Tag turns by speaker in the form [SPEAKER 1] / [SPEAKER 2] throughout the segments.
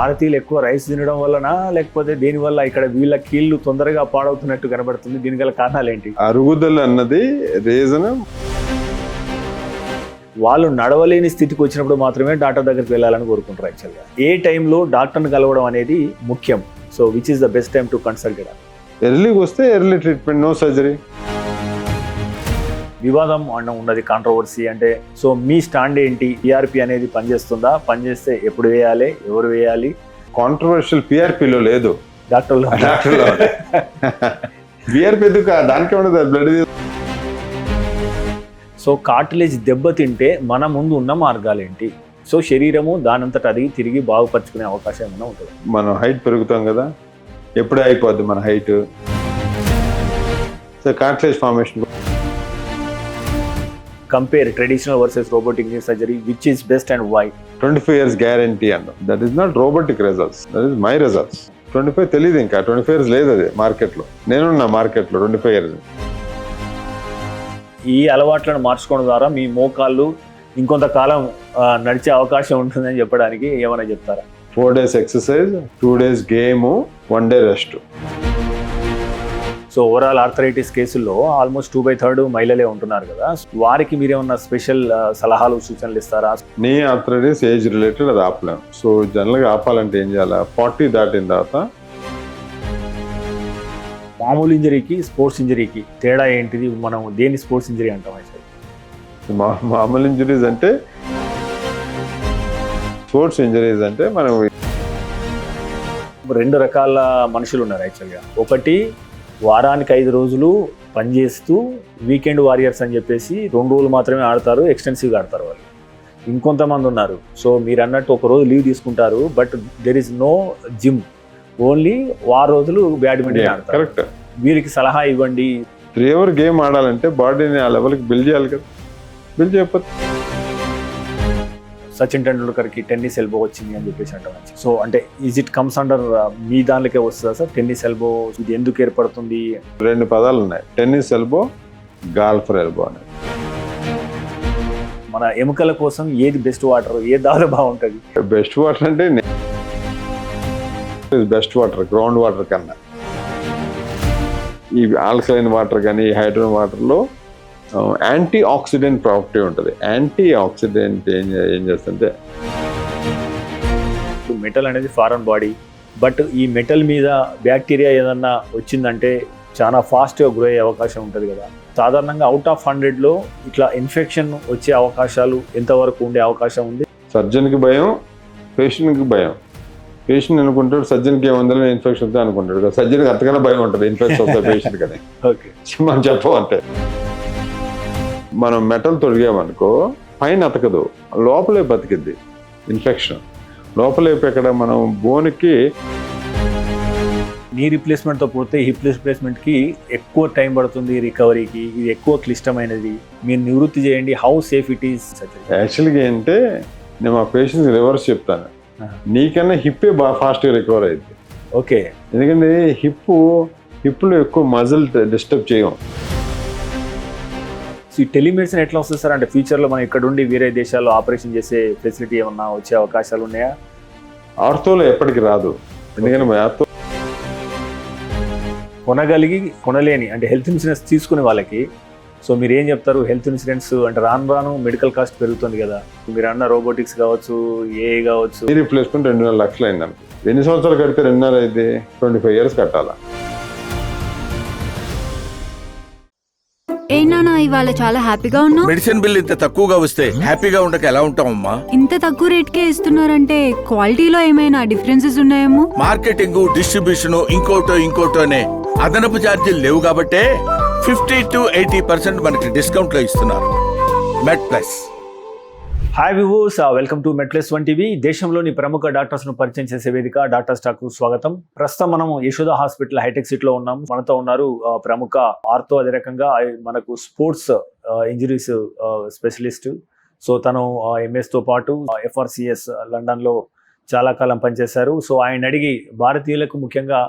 [SPEAKER 1] భారతీయులు ఎక్కువ రైస్ తినడం వలన లేకపోతే దేనివల్ల ఇక్కడ వీళ్ళ కీళ్ళు తొందరగా పాడవుతున్నట్టు కనబడుతుంది? దీని గల కారణాలు ఏంటి?
[SPEAKER 2] అరుగుదల అన్నది రీజన్.
[SPEAKER 1] వాళ్ళు నడవలేని స్థితికి వచ్చినప్పుడు మాత్రమే డాక్టర్ దగ్గరికి వెళ్ళాలని కోరుకుంటారు. యాక్చువల్గా ఏ టైంలో డాక్టర్ని కలవడం అనేది ముఖ్యం. So which is the best time to consult?
[SPEAKER 2] ఎర్లీగా వస్తే ఎర్లీ ట్రీట్మెంట్, నో సర్జరీ.
[SPEAKER 1] వివాదం ఉన్నది, కాంట్రవర్సీ. అంటే సో మీ స్టాండ్ ఏంటి? పిఆర్పి అనేది పనిచేస్తుందా? పనిచేస్తే ఎప్పుడు వేయాలి? ఎవరు వేయాలి?
[SPEAKER 2] కాంట్రవర్షియల్ పిఆర్పిలో లేదు,
[SPEAKER 1] డాక్టర్లో.
[SPEAKER 2] పిఆర్పి ఎందుకు? దానికి ఉండదు బ్లడ్.
[SPEAKER 1] సో కార్టిలేజ్ దెబ్బతింటే మన ముందు ఉన్న మార్గాలు ఏంటి? సో శరీరము దానంతట అది తిరిగి బాగుపరుచుకునే అవకాశం ఏమైనా ఉంటుంది?
[SPEAKER 2] మనం హైట్ పెరుగుతాం కదా, ఎప్పుడే అయిపోద్ది మన height. So cartilage formation.
[SPEAKER 1] Compare traditional versus robotic knee surgery, which is best and why?
[SPEAKER 2] 25 years guarantee అన్న. That is not robotic results, that is my results. 25 తెలియదు, ఇంకా 25 years లేదు అది మార్కెట్లో. నేనున్నా మార్కెట్లో 25 years.
[SPEAKER 1] ఈ అలవాట్లను మార్చుకోవడం ద్వారా మీ మోకాళ్ళు ఇంకొంతకాలం నడిచే అవకాశం ఉంటుందని చెప్పడానికి ఏమైనా చెప్తారా?
[SPEAKER 2] 4 days exercise, 2 days game, 1 day rest.
[SPEAKER 1] So overall arthritis కేసుల్లో ఆల్మోస్ట్ 2/3 మహిళలే ఉంటున్నారు కదా, వారికి మీరేమన్నా స్పెషల్ సలహాలు సూచనలు ఇస్తారా?
[SPEAKER 2] నీ ఆర్థరైటిస్ ఏజ్ రిలేటెడ్, అది ఆపలేము. సో జనరల్గా ఆపాలంటే ఏం చేయాలి? 40 దాటిన తర్వాత.
[SPEAKER 1] మామూలు ఇంజరీకి స్పోర్ట్స్ ఇంజరీకి తేడా ఏంటిది? మనం దేని స్పోర్ట్స్ ఇంజరీ అంటాం?
[SPEAKER 2] మామూలు ఇంజరీస్ అంటే, స్పోర్ట్స్ ఇంజరీస్ అంటే మనం
[SPEAKER 1] 2 రకాల మనుషులు ఉన్నారు యాక్చువల్గా. ఒకటి వారానికి 5 రోజులు పనిచేస్తూ వీకెండ్ వారియర్స్ అని చెప్పేసి 2 రోజులు మాత్రమే ఆడతారు, ఎక్స్టెన్సివ్గా ఆడతారు వాళ్ళు. ఇంకొంతమంది ఉన్నారు, సో మీరు అన్నట్టు 1 రోజు లీవ్ తీసుకుంటారు, but there is no gym, only 6 రోజులు బ్యాడ్మింటన్ ఆడతారు.
[SPEAKER 2] కరెక్ట్.
[SPEAKER 1] వీరికి సలహా ఇవ్వండి.
[SPEAKER 2] 3 hour గేమ్ ఆడాలంటే బాడీని ఆ లెవెల్కి బిల్డ్ చేయాలి కదా. బిల్డ్ చేయకపోతే
[SPEAKER 1] సచిన్ టెండూల్కర్కి టెన్నిస్ ఎల్బో వచ్చింది అని చెప్పేసి అంటారు. సో అంటే ఈజ్ ఇట్ కమ్స్ అండర్ మీ దానిలోకే వస్తుందా సార్ టెన్నిస్ ఎల్బో? ఇది ఎందుకు ఏర్పడుతుంది?
[SPEAKER 2] 2 పదాలు ఉన్నాయి, టెన్నిస్ ఎల్బో, గాల్ఫర్ ఎల్బో అనేది.
[SPEAKER 1] మన ఎముకల కోసం ఏది బెస్ట్ వాటర్, ఏ దాని బాగుంటుంది?
[SPEAKER 2] బెస్ట్ వాటర్ అంటే బెస్ట్ వాటర్ గ్రౌండ్ వాటర్ కన్నా ఈ ఆల్కలైన్ వాటర్ కానీ హైడ్రోజన్ వాటర్లో యాంటీ ఆక్సిడెంట్ ప్రాపర్టీ ఉంటుంది. యాంటీ ఆక్సిడెంట్ ఏం చేస్తుంటే,
[SPEAKER 1] మెటల్ అనేది ఫారెన్ బాడీ, బట్ ఈ మెటల్ మీద బ్యాక్టీరియా ఏదన్నా వచ్చిందంటే చాలా ఫాస్ట్గా గ్రో అయ్యే అవకాశం ఉంటుంది కదా. సాధారణంగా అవుట్ ఆఫ్ 100లో ఇట్లా ఇన్ఫెక్షన్ వచ్చే అవకాశాలు ఎంతవరకు ఉండే అవకాశం ఉంది?
[SPEAKER 2] సర్జన్కి భయం, పేషెంట్కి భయం. పేషెంట్ అనుకుంటాడు సర్జన్కి ఏముందని ఇన్ఫెక్షన్ వస్తే అనుకుంటాడు కదా, సర్జన్కి అంతకన్నా భయం ఉంటుంది ఇన్ఫెక్షన్ వస్తే పేషెంట్ కానీ.
[SPEAKER 1] ఓకే,
[SPEAKER 2] మనం చెప్పమంటే మనం మెటల్ తొడిగామనుకో పైన అతకదు, లోపలే బతికిద్ది ఇన్ఫెక్షన్. లోపలే ఎక్కడ మనం బోన్కి
[SPEAKER 1] నీ రిప్లేస్మెంట్తో పోతే హిప్ రిప్లేస్మెంట్కి ఎక్కువ టైం పడుతుంది రికవరీకి, ఇది ఎక్కువ క్లిష్టమైనది. మీరు నివృత్తి చేయండి. How safe it is?
[SPEAKER 2] యాక్చువల్గా ఏంటంటే నేను మా పేషెంట్కి రివర్స్ చెప్తాను, నీకన్నా హిప్పే బాగా ఫాస్ట్గా రికవర్ అయింది.
[SPEAKER 1] ఓకే,
[SPEAKER 2] ఎందుకంటే హిప్లో ఎక్కువ మజిల్ డిస్టర్బ్ చేయం.
[SPEAKER 1] ఈ టెలిమెడిసిన్ ఎట్లా వస్తుంది సార్? అంటే ఫ్యూచర్లో మనం ఇక్కడ ఉండి వేరే దేశాల్లో ఆపరేషన్ చేసే ఫెసిలిటీ ఏమన్నా వచ్చే అవకాశాలు ఉన్నాయా?
[SPEAKER 2] ఆర్థోలో ఎప్పటికి రాదు, ఎందుకంటే ఆర్థో
[SPEAKER 1] కొనలేని అంటే హెల్త్ ఇన్సూరెన్స్ తీసుకునే వాళ్ళకి. సో మీరు ఏం చెప్తారు? హెల్త్ ఇన్సూరెన్స్ అంటే రాను మెడికల్ కాస్ట్ పెరుగుతుంది కదా, మీరు అన్న రోబోటిక్స్ కావచ్చు, ఏ కావచ్చు.
[SPEAKER 2] ఈ రిప్లేస్మెంట్ 2.5 లక్షలు అయింది అనుకో, ఎన్ని సంవత్సరాలు కడితే 2.5 అయితే 25 years కట్టాలా.
[SPEAKER 3] ఏనా ఇవాళ చాలా హ్యాపీగా ఉన్నావు?
[SPEAKER 4] మెడిసిన్ బిల్ ఇంత తక్కువగా వస్తే హ్యాపీగా ఉండక ఎలా ఉంటామమ్మా?
[SPEAKER 3] ఇంత తక్కువ రేట్కే ఇస్తున్నారంటే క్వాలిటీలో ఏమైనా డిఫరెన్సెస్ ఉన్నాయేమో?
[SPEAKER 4] మార్కెటింగ్, డిస్ట్రిబ్యూషన్, ఇంకోటోనే అదనపు ఛార్జీలు లేవు కాబట్టే 50 to 80% మనకి డిస్కౌంట్ లో ఇస్తున్నారు. Med plus.
[SPEAKER 1] Hi viewers, welcome to మెట్లెస్ వన్ టీవీ. దేశంలోని ప్రముఖ డాక్టర్స్ను పరిచయం చేసే వేదిక డాక్టర్స్ టాక్ కు స్వాగతం. ప్రస్తుతం మనం యశోద హాస్పిటల్ హైటెక్ సిటీలో ఉన్నాం. మనతో ఉన్నారు ప్రముఖ ఆర్థో, అదే రకంగా మనకు స్పోర్ట్స్ ఇంజరీస్ స్పెషలిస్ట్. సో తను ఎంఎస్తో పాటు FRCS లండన్లో చాలా కాలం పనిచేశారు. సో ఆయన అడిగి భారతీయులకు ముఖ్యంగా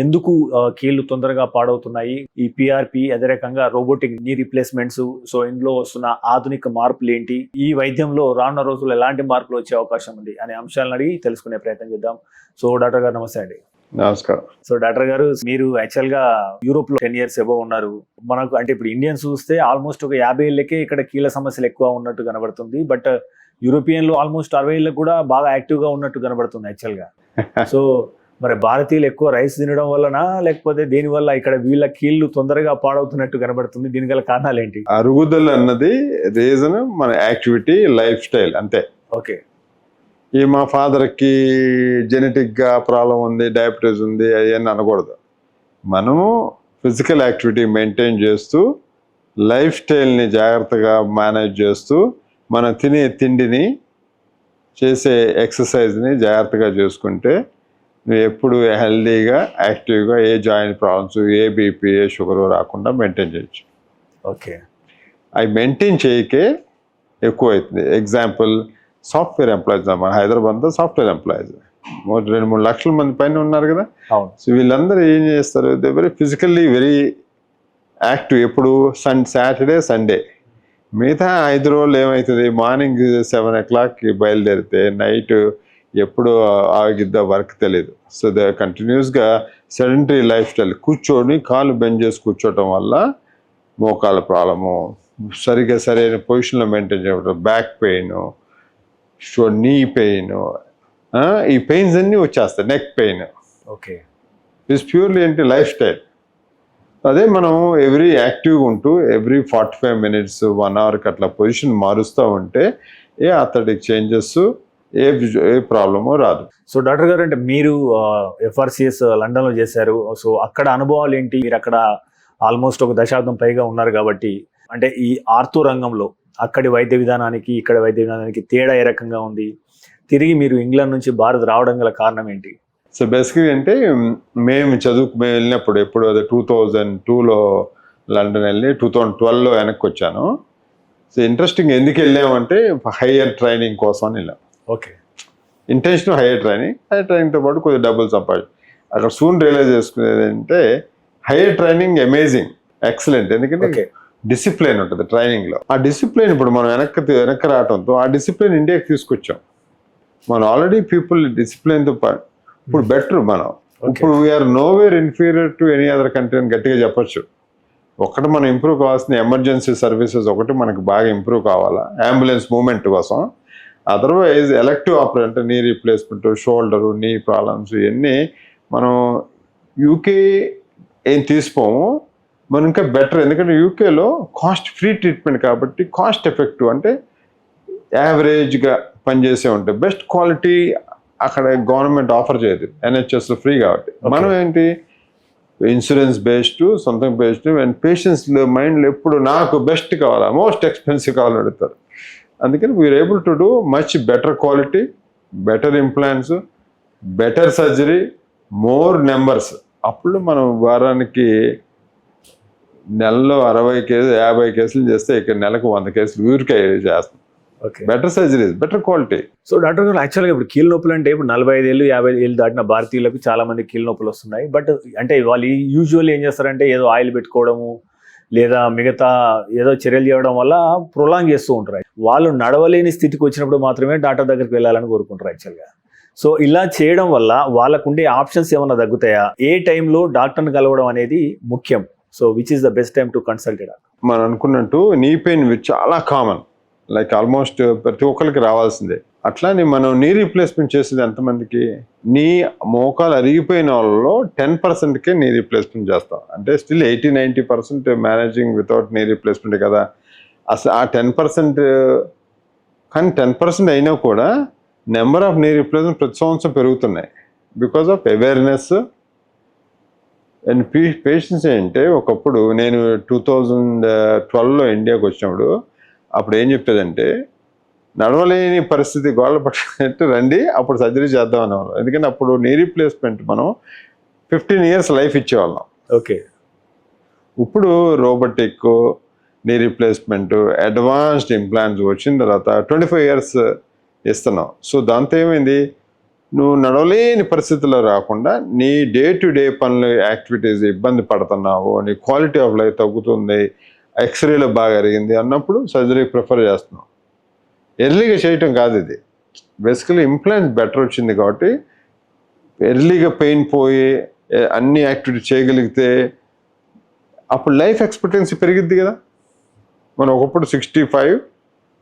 [SPEAKER 1] ఎందుకు కీళ్లు తొందరగా పాడవుతున్నాయి, ఈ పిఆర్పి, అదే రకంగా రోబోటిక్ నీ రీప్లేస్మెంట్స్, సో ఇందులో వస్తున్న ఆధునిక మార్పులు ఏంటి, ఈ వైద్యంలో రానున్న రోజుల్లో ఎలాంటి మార్పులు వచ్చే అవకాశం ఉంది అనే అంశాలను అడిగి తెలుసుకునే ప్రయత్నం చేద్దాం. సో డాక్టర్ గారు నమస్తే అండి.
[SPEAKER 2] నమస్కారం.
[SPEAKER 1] సో డాక్టర్ గారు, మీరు యాక్చువల్ గా యూరోప్ లో 10 years ఎబో ఉన్నారు. మనకు అంటే ఇప్పుడు ఇండియన్స్ చూస్తే ఆల్మోస్ట్ ఒక 50 ఏళ్ళకే ఇక్కడ కీళ్ళ సమస్యలు ఎక్కువ ఉన్నట్టు కనబడుతుంది. బట్ యూరోపియన్లు ఆల్మోస్ట్ 60 ఏళ్ళకు కూడా బాగా యాక్టివ్ గా ఉన్నట్టు కనబడుతుంది యాక్చువల్ గా. సో మరి భారతీయులు ఎక్కువ రైస్ తినడం వల్లనా, లేకపోతే దేని వల్ల ఇక్కడ వీళ్ళ కీళ్లు తొందరగా పాడవుతున్నట్టు కనబడుతుంది? దీని గల కారణాలు ఏంటి?
[SPEAKER 2] అరుగుదల అన్నది రీజన్, మన యాక్టివిటీ, లైఫ్ స్టైల్ అంతే.
[SPEAKER 1] ఓకే.
[SPEAKER 2] ఈ మా ఫాదర్కి జెనెటిక్గా ప్రాబ్లం ఉంది, డయాబెటీస్ ఉంది, అవన్నీ అనకూడదు. మనము ఫిజికల్ యాక్టివిటీ మెయింటైన్ చేస్తూ, లైఫ్ స్టైల్ని జాగ్రత్తగా మేనేజ్ చేస్తూ, మనం తినే తిండిని, చేసే ఎక్సర్సైజ్ని జాగ్రత్తగా చేసుకుంటే నువ్వు ఎప్పుడు హెల్దీగా, యాక్టివ్గా, ఏ జాయింట్ ప్రాబ్లమ్స్, ఏ బీపీ, ఏ షుగర్ రాకుండా మెయింటైన్ చేయొచ్చు.
[SPEAKER 1] ఓకే.
[SPEAKER 2] అవి మెయింటైన్ చేయకే ఎక్కువ అవుతుంది. ఎగ్జాంపుల్, సాఫ్ట్వేర్ ఎంప్లాయీస్, మన హైదరాబాద్లో సాఫ్ట్వేర్ ఎంప్లాయీస్ 2-3 లక్షల మంది పైన ఉన్నారు కదా. సో వీళ్ళందరూ ఏం చేస్తారు, they very physically very active. ఎప్పుడు సాటర్డే, సండే. మిగతా 5 రోజులు ఏమవుతుంది, మార్నింగ్ 7 o'clock బయలుదేరితే నైట్ ఎప్పుడు ఆగిద్దా వర్క్ తెలియదు. సో దే కంటిన్యూస్గా సెడెంటరీ లైఫ్ స్టైల్, కూర్చొని కాళ్ళు బెండ్ చేసి కూర్చోవటం వల్ల మోకాళ్ళ ప్రాబ్లము, సరైన పొజిషన్లో మెయింటైన్ చేయడం, బ్యాక్ పెయిన్, నీ పెయిన్, ఈ పెయిన్స్ అన్నీ వచ్చేస్తాయి, neck pain.
[SPEAKER 1] Okay.
[SPEAKER 2] It's purely ఏంటి, లైఫ్ స్టైల్. అదే మనం ఎవ్రీ యాక్టివ్గా ఉంటూ ఎవ్రీ 45 minutes 1 hourకి అట్లా పొజిషన్ మారుస్తూ ఉంటే ఏ అథ్లెటిక్ చేంజెస్, ఏ ప్రాబ్లమో రాదు.
[SPEAKER 1] సో డాక్టర్ గారు, అంటే మీరు FRCS లండన్లో చేశారు. సో అక్కడ అనుభవాలు ఏంటి? మీరు అక్కడ ఆల్మోస్ట్ ఒక దశాబ్దం పైగా ఉన్నారు కాబట్టి, అంటే ఈ ఆర్థో రంగంలో అక్కడి వైద్య విధానానికి ఇక్కడ వైద్య విధానానికి తేడా ఏ రకంగా ఉంది? తిరిగి మీరు ఇంగ్లాండ్ నుంచి భారత్ రావడం గల కారణం ఏంటి?
[SPEAKER 2] సో బేసిక్గా అంటే మేము వెళ్ళినప్పుడు, ఎప్పుడు అది 2002లో లండన్ వెళ్ళి 2012లో వెనక్కి వచ్చాను. సో ఇంట్రెస్టింగ్ ఎందుకు వెళ్ళామంటే హైయర్ ట్రైనింగ్ కోసం అని వెళ్ళాం.
[SPEAKER 1] ఓకే.
[SPEAKER 2] ఇంటెన్షన్ హైయర్ ట్రైనింగ్తో పాటు కొద్దిగా డబ్బులు సంపాదించి అక్కడ సూన్ రియలైజ్ చేసుకునేది అంటే హైయర్ ట్రైనింగ్ అమేజింగ్, ఎక్సలెంట్. ఎందుకంటే డిసిప్లిన్ ఉంటుంది ట్రైనింగ్లో. ఆ డిసిప్లిన్ ఇప్పుడు మనం వెనక్కి రావడంతో ఆ డిసిప్లిన్ ఇండియాకి తీసుకొచ్చాం. మనం ఆల్రెడీ పీపుల్ డిసిప్లిన్తో పాటు ఇప్పుడు బెటర్ మనం. ఇప్పుడు we are nowhere inferior to any other country అని గట్టిగా చెప్పొచ్చు. ఒకటి మనం ఇంప్రూవ్ కావాల్సిన ఎమర్జెన్సీ సర్వీసెస్ ఒకటి మనకు బాగా ఇంప్రూవ్ కావాలా, అంబులెన్స్ మూవ్మెంట్ కోసం. అదర్వైజ్ ఎలక్టివ్ ఆపరేషన్ అంటే నీ రీప్లేస్మెంట్, షోల్డరు, నీ ప్రాబ్లమ్స్, ఇవన్నీ మనం యూకే ఏం తీసుకోము. మనం ఇంకా బెటర్, ఎందుకంటే యూకేలో కాస్ట్ ఫ్రీ ట్రీట్మెంట్ కాబట్టి కాస్ట్ ఎఫెక్టివ్, అంటే యావరేజ్గా పనిచేసే ఉంటాయి. బెస్ట్ క్వాలిటీ అక్కడ గవర్నమెంట్ ఆఫర్ చేయదు, NHS ఫ్రీ కాబట్టి. మనం ఏంటి, ఇన్సూరెన్స్ బేస్డ్, సొంతం బేస్డ్, అండ్ పేషెంట్స్ మైండ్లో ఎప్పుడు నాకు బెస్ట్ కావాలా, మోస్ట్ ఎక్స్పెన్సివ్ కావాలని అడుగుతారు. అందుకని we are able to do much better quality, better implants, better surgery, more numbers. అప్పుడు మనం వారానికి నెలలో 60 కేసులు 50 కేసులు చేస్తే ఇక్కడ నెలకు 100 కేసులు ఊరికే చేస్తాం. Better surgeries, better quality.
[SPEAKER 1] So doctor గారు, యాక్చువల్గా ఇప్పుడు కీళ్ళ నొప్పులు అంటే ఇప్పుడు 45 ఏళ్ళు 50 ఏళ్ళు దాటిన భారతీయులకు చాలా మంది కీళ్ళ నొప్పులు వస్తున్నాయి. బట్ అంటే వాళ్ళు యూజువల్లీ ఏం చేస్తారంటే ఏదో ఆయిల్ పెట్టుకోవడము లేదా మిగతా ఏదో చర్యలు చేయడం వల్ల ప్రొలాంగ్ చేస్తూ ఉంటారు. వాళ్ళు నడవలేని స్థితికి వచ్చినప్పుడు మాత్రమే డాక్టర్ దగ్గరికి వెళ్ళాలని కోరుకుంటారు యాక్చువల్గా. సో ఇలా చేయడం వల్ల వాళ్ళకు ఉండే ఆప్షన్స్ ఏమైనా తగ్గుతాయా? ఏ టైంలో డాక్టర్ని కలవడం అనేది ముఖ్యం? So which is the best time to consult doctor?
[SPEAKER 2] మనం అనుకున్నట్టు నీ పెయిన్ చాలా కామన్, లైక్ ఆల్మోస్ట్ ప్రతి ఒక్కరికి రావాల్సిందే. అట్లానే మనం నీ రీప్లేస్మెంట్ చేసేది ఎంతమందికి, నీ మోకాలు అరిగిపోయిన వాళ్ళలో 10%కే నీ రీప్లేస్మెంట్ చేస్తాం. అంటే still 80-90% managing without knee replacement కదా. అసలు ఆ 10%, కానీ 10% అయినా కూడా నెంబర్ ఆఫ్ నీ రీప్లేస్మెంట్ ప్రతి సంవత్సరం పెరుగుతున్నాయి because of awareness and patience. ఏంటంటే ఒకప్పుడు నేను 2012లో ఇండియాకి వచ్చినప్పుడు అప్పుడు ఏం చెప్పేదంటే, నడవలేని పరిస్థితి గోళ్ళ పట్టినట్టు రండి, అప్పుడు సర్జరీ చేద్దాం అనేవాళ్ళం. ఎందుకంటే అప్పుడు నీ రీప్లేస్మెంట్ మనం 15 years లైఫ్ ఇచ్చేవాళ్ళం.
[SPEAKER 1] ఓకే.
[SPEAKER 2] ఇప్పుడు robotic knee replacement, advanced implants వచ్చిన తర్వాత 25 years ఇస్తున్నాం. సో దాంతో ఏమైంది, నువ్వు నడవలేని పరిస్థితుల్లో రాకుండా నీ డే టు డే పనులు యాక్టివిటీస్ ఇబ్బంది పడుతున్నావు, నీ క్వాలిటీ ఆఫ్ లైఫ్ తగ్గుతుంది, ఎక్స్రేలో బాగా జరిగింది అన్నప్పుడు సర్జరీ ప్రిఫర్ చేస్తున్నావు. ఎర్లీగా చేయటం కాదు ఇది. బేసికలీ ఇంప్లాంట్ బెటర్ వచ్చింది కాబట్టి ఎర్లీగా పెయిన్ పోయి అన్ని యాక్టివిటీ చేయగలిగితే అప్పుడు లైఫ్ ఎక్స్పెక్టెన్సీ పెరిగిద్ది కదా. మనం ఒకప్పుడు 65,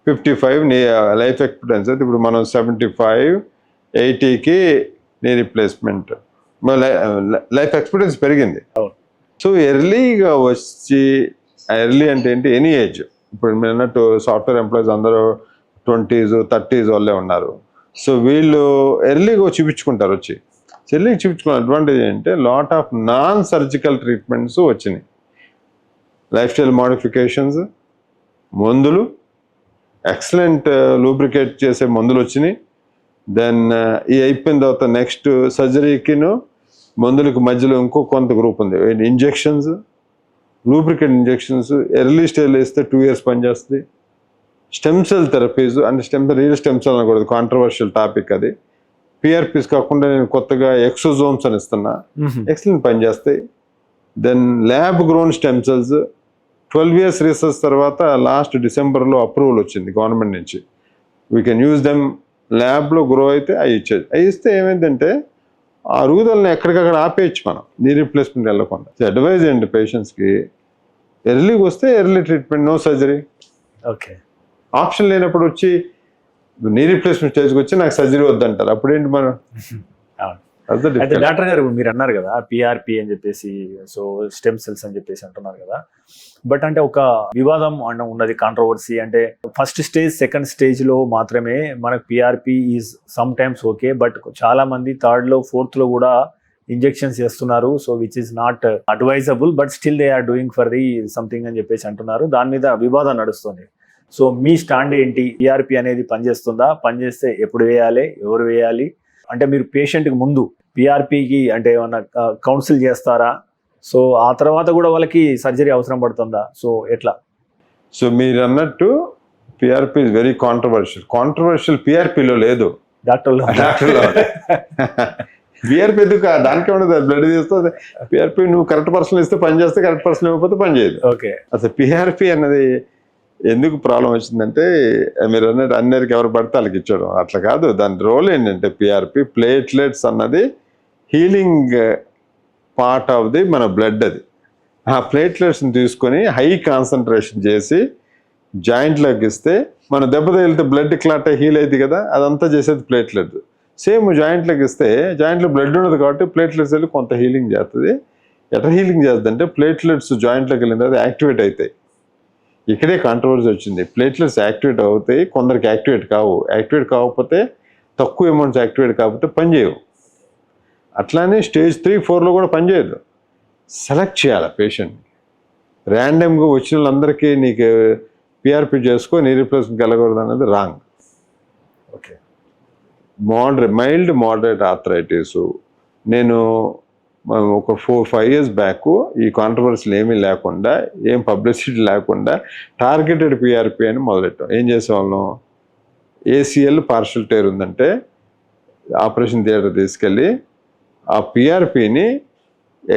[SPEAKER 2] 55 నీ లైఫ్ ఎక్స్పెక్టెన్సీ అయితే ఇప్పుడు మనం 75, 80కి నీ రీప్లేస్మెంట్ లైఫ్ ఎక్స్పెక్టెన్సీ పెరిగింది. సో ఎర్లీగా వచ్చి, ఎర్లీ అంటే ఏంటి, ఎనీ ఏజ్. ఇప్పుడు మీరు అన్నట్టు సాఫ్ట్వేర్ ఎంప్లాయీస్ అందరూ 20s, 30s వాళ్ళే ఉన్నారు. సో వీళ్ళు ఎర్లీగా చూపించుకుంటారు. వచ్చి ఎర్లీగా చూపించుకున్న అడ్వాంటేజ్ ఏంటంటే lot of non surgical treatments వచ్చినాయి. లైఫ్ స్టైల్ మోడిఫికేషన్స్, మందులు, ఎక్సలెంట్ లూబ్రికేట్ చేసే మందులు వచ్చినాయి. దెన్ ఈ అయిపోయిన తర్వాత నెక్స్ట్ సర్జరీకిను మందులకు మధ్యలో ఇంకో కొంత గ్రూప్ ఉంది, ఇంజెక్షన్స్, లూబ్రికేట్ ఇంజెక్షన్స్. ఎర్లీ స్టేజ్లో వేస్తే 2 years పనిచేస్తుంది. స్టెమ్ సెల్ థెరపీస్ అంటే రియల్ స్టెమ్ సెల్ అనకూడదు, కాంట్రవర్షియల్ టాపిక్ అది. పిఆర్పీస్ కాకుండా నేను కొత్తగా ఎక్సోజోమ్స్ అని ఇస్తున్నా, ఎక్సలెంట్ పనిచేస్తాయి. Then lab grown stem cells 12 years research తర్వాత లాస్ట్ డిసెంబర్లో అప్రూవల్ వచ్చింది గవర్నమెంట్ నుంచి. We can use them. ల్యాబ్లో గ్రో అయితే అవి ఇచ్చేది. అవి ఇస్తే ఏమైందంటే ఆ అరుగుదలని ఎక్కడికక్కడ ఆపేయచ్చు మనం, నీ రీప్లేస్మెంట్ వెళ్ళకుండా. అడ్వైజ్ అండి పేషెంట్స్కి, ఎర్లీగా వస్తే early treatment, no surgery.
[SPEAKER 1] Okay,
[SPEAKER 2] option లేనప్పుడు వచ్చి నీ రీప్లేస్మెంట్ స్టేజ్కి వచ్చి నాకు సర్జరీ వద్దంటారు. అప్పుడేంటి మనం?
[SPEAKER 1] అయితే డాక్టర్ గారు మీరు అన్నారు కదా పిఆర్పి అని చెప్పేసి, సో స్టెమ్ సెల్స్ అని చెప్పేసి అంటున్నారు కదా. బట్ అంటే ఒక వివాదం ఉన్నది, కాంట్రవర్సీ. అంటే ఫస్ట్ స్టేజ్, సెకండ్ స్టేజ్లో మాత్రమే మనకు PRP is sometimes okay, but చాలా మంది థర్డ్లో, ఫోర్త్లో కూడా ఇంజెక్షన్స్ చేస్తున్నారు. So which is not advisable, but still they are doing for the something అని చెప్పేసి అంటున్నారు. దాని మీద వివాదం నడుస్తుంది. సో మీ స్టాండ్ ఏంటి? పిఆర్పి అనేది పనిచేస్తుందా? పనిచేస్తే ఎప్పుడు వేయాలి, ఎవరు వేయాలి? అంటే మీరు పేషెంట్కి ముందు పిఆర్పికి అంటే ఏమన్నా కౌన్సిల్ చేస్తారా? సో ఆ తర్వాత కూడా వాళ్ళకి సర్జరీ అవసరం పడుతుందా? సో ఎట్లా?
[SPEAKER 2] సో మీరు అన్నట్టు పిఆర్పి ఇస్ వెరీ కాంట్రవర్షియల్ పిఆర్పిలో లేదు, డాక్టర్లో. పిఆర్పి ఎందుకు? దానికి ఉండదు, బ్లడ్ తీస్తుంది. పిఆర్పి నువ్వు కరెక్ట్ పర్సన్ ఇస్తే పని చేస్తే, కరెక్ట్ పర్సన్ ఇవ్వకపోతే పని చేయదు.
[SPEAKER 1] ఓకే,
[SPEAKER 2] అసలు పిఆర్పి అన్నది ఎందుకు ప్రాబ్లం వచ్చిందంటే, మీరు అన్నట్టు అందరికి ఎవరు పడితే వాళ్ళకి ఇచ్చాడు, అట్లా కాదు. దాని రోల్ ఏంటంటే పిఆర్పి ప్లేట్లెట్స్ అన్నది హీలింగ్ పార్ట్ ఆఫ్ ది మన బ్లడ్. అది ఆ ప్లేట్లెట్స్ని తీసుకొని హై కాన్సన్ట్రేషన్ చేసి జాయింట్లోకి ఇస్తే, మన దెబ్బ తగిలితే బ్లడ్ క్లాట్ హీల్ అయింది కదా, అదంతా చేసేది ప్లేట్లెట్. సేమ్ జాయింట్లోకి ఇస్తే, జాయింట్లో బ్లడ్ ఉండదు కాబట్టి ప్లేట్లెట్స్ వెళ్ళి కొంత హీలింగ్ చేస్తుంది. ఎట్లా హీలింగ్ చేస్తుంది అంటే, ప్లేట్లెట్స్ జాయింట్లోకి వెళ్ళిన తర్వాత యాక్టివేట్ అవుతాయి. ఇక్కడే కాంట్రవర్సీ వచ్చింది. ప్లేట్లెట్స్ యాక్టివేట్ అవుతాయి, కొందరికి యాక్టివేట్ కావు. యాక్టివేట్ కాకపోతే, తక్కువ అమౌంట్స్ యాక్టివేట్ కాకపోతే పనిచేయవు. అట్లానే స్టేజ్ 3, 4లో కూడా పనిచేయదు. సెలెక్ట్ చేయాలి పేషెంట్. ర్యాండమ్గా వచ్చిన వాళ్ళందరికీ నీకు పిఆర్పి చేసుకో, నీ రీప్లేస్మెంట్కి వెళ్ళకూడదు అనేది wrong.
[SPEAKER 1] Okay,
[SPEAKER 2] mild moderate arthritis, నేను ఒక 4-5 years బ్యాక్ ఈ కాంట్రవర్సీలు ఏమీ లేకుండా, ఏం పబ్లిసిటీ లేకుండా టార్గెటెడ్ పిఆర్పి అని మొదలెట్టాం. ఏం చేసేవాళ్ళం, ఏసీఎల్ పార్షల్ టేర్ ఉందంటే ఆపరేషన్ థియేటర్ తీసుకెళ్ళి ఆ పిఆర్పిని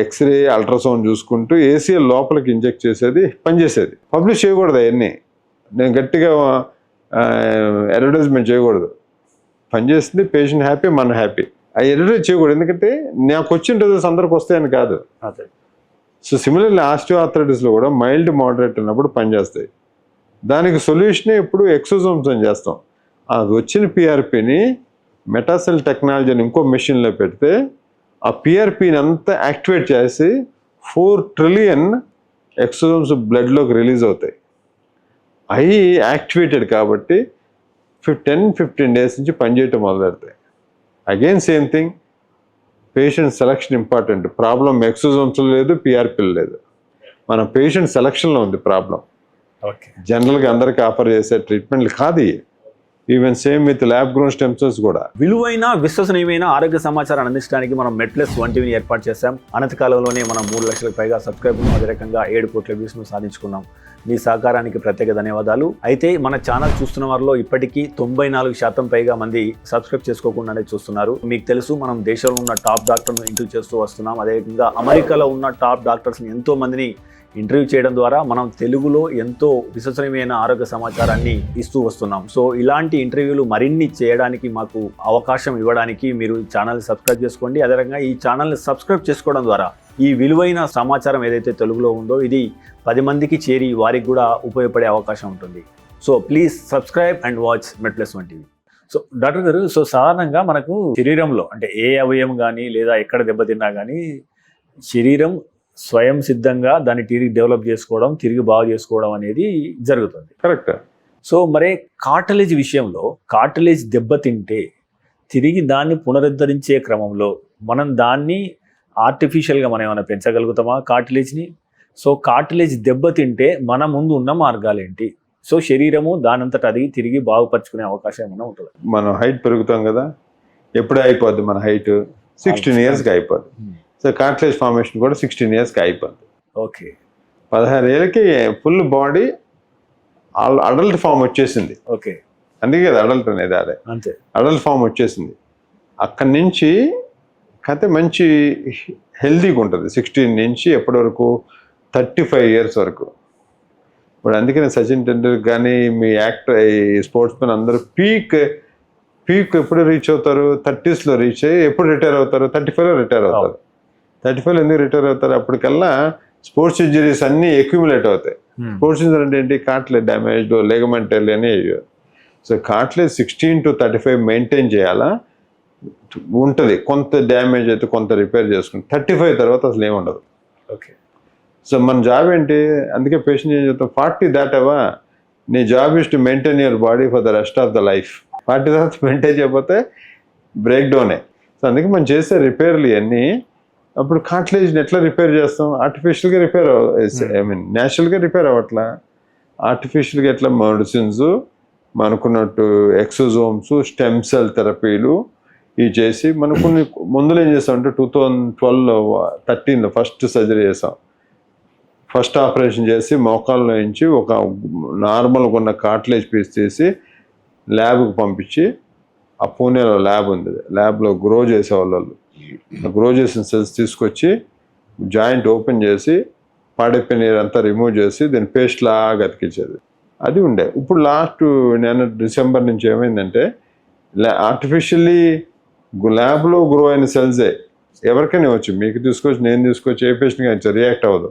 [SPEAKER 2] ఎక్స్రే, అల్ట్రాసౌండ్ చూసుకుంటూ ఏసీఎల్ లోపలికి ఇంజెక్ట్ చేసేది, పనిచేసేది. పబ్లిష్ చేయకూడదు అవన్నీ. నేను గట్టిగా అడ్వర్టైజ్మెంట్ చేయకూడదు. పనిచేస్తుంది, పేషెంట్ హ్యాపీ, మన హ్యాపీ. అవి అడ్వర్టైజ్ చేయకూడదు, ఎందుకంటే నాకు వచ్చిన రిజల్ట్స్ అందరికి వస్తాయని కాదు.
[SPEAKER 1] అదే.
[SPEAKER 2] సో సిమిలర్లీ ఆస్టియోఆర్థరైటిస్లో కూడా మైల్డ్ మోడరేట్ ఉన్నప్పుడు పనిచేస్తాయి. దానికి సొల్యూషనే ఇప్పుడు ఎక్సోజోమ్స్ అని చేస్తాం. అది వచ్చిన పిఆర్పిని మెటాసెల్ టెక్నాలజీ అని ఇంకో మెషిన్లో పెడితే ఆ పిఆర్పిని అంతా యాక్టివేట్ చేసి 4 trillion ఎక్సోజోమ్స్ బ్లడ్లోకి రిలీజ్ అవుతాయి. అవి యాక్టివేటెడ్ కాబట్టి 10-15 days నుంచి పనిచేయటం మొదలెడతాయి. Again same thing, patient selection important. Problem ఎక్సోజోమ్స్లో లేదు, పిఆర్పిలో లేదు, మన పేషెంట్ సెలక్షన్లో ఉంది ప్రాబ్లం.
[SPEAKER 1] ఓకే,
[SPEAKER 2] జనరల్గా అందరికీ ఆఫర్ చేసే ట్రీట్మెంట్లు కాదు. Even same with lab grown stem cells కూడా.
[SPEAKER 1] విలువైన, విశ్వసనీయమైన ఆరోగ్య సమాచారాన్ని అందించడానికి మనం MedPlus 1 TVని ఏర్పాటు చేశాం. అనతి కాలంలోనే మనం 3 లక్షలకు పైగా సబ్స్క్రైబర్లు, అదే రకంగా 7 కోట్ల వ్యూస్ను సాధించుకున్నాం. మీ సహకారానికి ప్రత్యేక ధన్యవాదాలు. అయితే మన ఛానల్ చూస్తున్న వారిలో ఇప్పటికీ 94% పైగా మంది సబ్స్క్రైబ్ చేసుకోకుండానే చూస్తున్నారు. మీకు తెలుసు, మనం దేశంలో ఉన్న టాప్ డాక్టర్ను ఇంటర్వ్యూ చేస్తూ వస్తున్నాం. అదేవిధంగా అమెరికాలో ఉన్న టాప్ డాక్టర్స్ని ఎంతో మందిని ఇంటర్వ్యూ చేయడం ద్వారా మనం తెలుగులో ఎంతో విశ్వసనీయమైన ఆరోగ్య సమాచారాన్ని ఇస్తూ వస్తున్నాం. సో ఇలాంటి ఇంటర్వ్యూలు మరిన్ని చేయడానికి మాకు అవకాశం ఇవ్వడానికి మీరు ఈ ఛానల్ని సబ్స్క్రైబ్ చేసుకోండి. అదేవిధంగా ఈ ఛానల్ని సబ్స్క్రైబ్ చేసుకోవడం ద్వారా ఈ విలువైన సమాచారం ఏదైతే తెలుగులో ఉందో ఇది 10 మందికి చేరి వారికి కూడా ఉపయోగపడే అవకాశం ఉంటుంది. So please subscribe and watch MedPlus1 TV. So doctor గారు, సో సాధారణంగా మనకు శరీరంలో అంటే ఏ అవయవం కానీ లేదా ఎక్కడ దెబ్బతిన్నా కానీ శరీరం స్వయం సిద్ధంగా దాన్ని తిరిగి డెవలప్ చేసుకోవడం, తిరిగి బాగు చేసుకోవడం అనేది జరుగుతుంది.
[SPEAKER 2] కరెక్ట్.
[SPEAKER 1] సో మరి కార్టిలేజ్ విషయంలో కార్టిలేజ్ దెబ్బతింటే తిరిగి దాన్ని పునరుద్ధరించే క్రమంలో మనం దాన్ని ఆర్టిఫిషియల్గా మనం ఏమైనా పెంచగలుగుతామా కార్టిలేజ్ని? సో కార్టిలేజ్ దెబ్బతింటే మన ముందు ఉన్న మార్గాలు ఏంటి? సో శరీరము దానంతట అది తిరిగి బాగుపరుచుకునే అవకాశం ఏమైనా ఉంటుంది?
[SPEAKER 2] మనం హైట్ పెరుగుతాం కదా, ఎప్పుడే అయిపోద్ది మన హైట్ 16 yearsకి అయిపోద్ది. సో కార్టిలేజ్ ఫార్మేషన్ కూడా 16 yearsకి అయిపోద్ది.
[SPEAKER 1] ఓకే.
[SPEAKER 2] 16 ఏళ్ళకి ఫుల్ బాడీ అడల్ట్ ఫామ్ వచ్చేసింది.
[SPEAKER 1] ఓకే.
[SPEAKER 2] అందుకే కదా అడల్ట్ అనేది, అదే
[SPEAKER 1] అంతే,
[SPEAKER 2] అడల్ట్ ఫామ్ వచ్చేసింది. అక్కడి నుంచి కథ మంచి హెల్తీగా ఉంటుంది 16 నుంచి ఎప్పటి వరకు 35 years వరకు. ఇప్పుడు అందుకనే సచిన్ టెండూల్కర్ కానీ మీ యాక్టర్ ఈ స్పోర్ట్స్ మెన్ అందరూ పీక్ ఎప్పుడు రీచ్ అవుతారు? 30sలో రీచ్ అయ్యి ఎప్పుడు రిటైర్ అవుతారు? 35లో రిటైర్ అవుతారు. 35లో ఎందుకు రిటైర్ అవుతారు? అప్పటికల్లా స్పోర్ట్స్ ఇంజరీస్ అన్నీ అక్యూములేట్ అవుతాయి. స్పోర్ట్స్ ఇంజరీ అంటే ఏంటి? కార్టిలేజ్ డ్యామేజ్, లిగమెంట్ అని. సో కార్టిలేజ్ 16 to 35 మెయింటైన్ చేయాలా ఉంటుంది. కొంత డ్యామేజ్ అయితే కొంత రిపేర్ చేసుకుంటాం. 35 తర్వాత అసలు ఏమి ఉండదు.
[SPEAKER 1] ఓకే.
[SPEAKER 2] సో మన జాబ్ ఏంటి? అందుకే పేషెంట్ ఏం చెప్తాం, 40 దాటావా నీ job is to maintain your body for the rest of the life. 40 తర్వాత మెయింటైన్ చేయకపోతే బ్రేక్ డౌనే. సో అందుకే మనం చేసే రిపేర్లు ఇవన్నీ. అప్పుడు కార్టిలేజ్ని ఎట్లా రిపేర్ చేస్తాం? ఆర్టిఫిషియల్గా రిపేర్ న్యాచురల్గా రిపేర్ అవ్వట్లా. ఆర్టిఫిషియల్గా ఎట్లా మెడిసిన్స్ మనకున్నట్టు ఎక్సోజోమ్స్, స్టెమ్ సెల్ థెరపీలు ఇవి చేసి మనం కొన్ని మందులు ఏం చేస్తామంటే 2012-13లో ఫస్ట్ సర్జరీ చేసాం. ఫస్ట్ ఆపరేషన్ చేసి మోకాల్లో నుంచి ఒక నార్మల్గా ఉన్న కార్టిలేజ్ పీస్ తీసి ల్యాబ్కి పంపించి, ఆ పూణేలో ల్యాబ్ ఉంది, ల్యాబ్లో గ్రో చేసేవాళ్ళు. గ్రో చేసిన సెల్స్ తీసుకొచ్చి జాయింట్ ఓపెన్ చేసి పాడైపోయిన నీరు అంతా రిమూవ్ చేసి దీన్ని పేస్ట్ లాగా అతికించేది. అది ఉండే. ఇప్పుడు లాస్ట్ నేను డిసెంబర్ నుంచి ఏమైందంటే ఆర్టిఫిషియల్లీ ల్యాబ్లో గ్రో అయిన సెల్సే ఎవరికైనా వచ్చి మీకు తీసుకొచ్చి నేను తీసుకొచ్చి ఏ పేషెంట్గా ఇచ్చారు రియాక్ట్ అవ్వదు.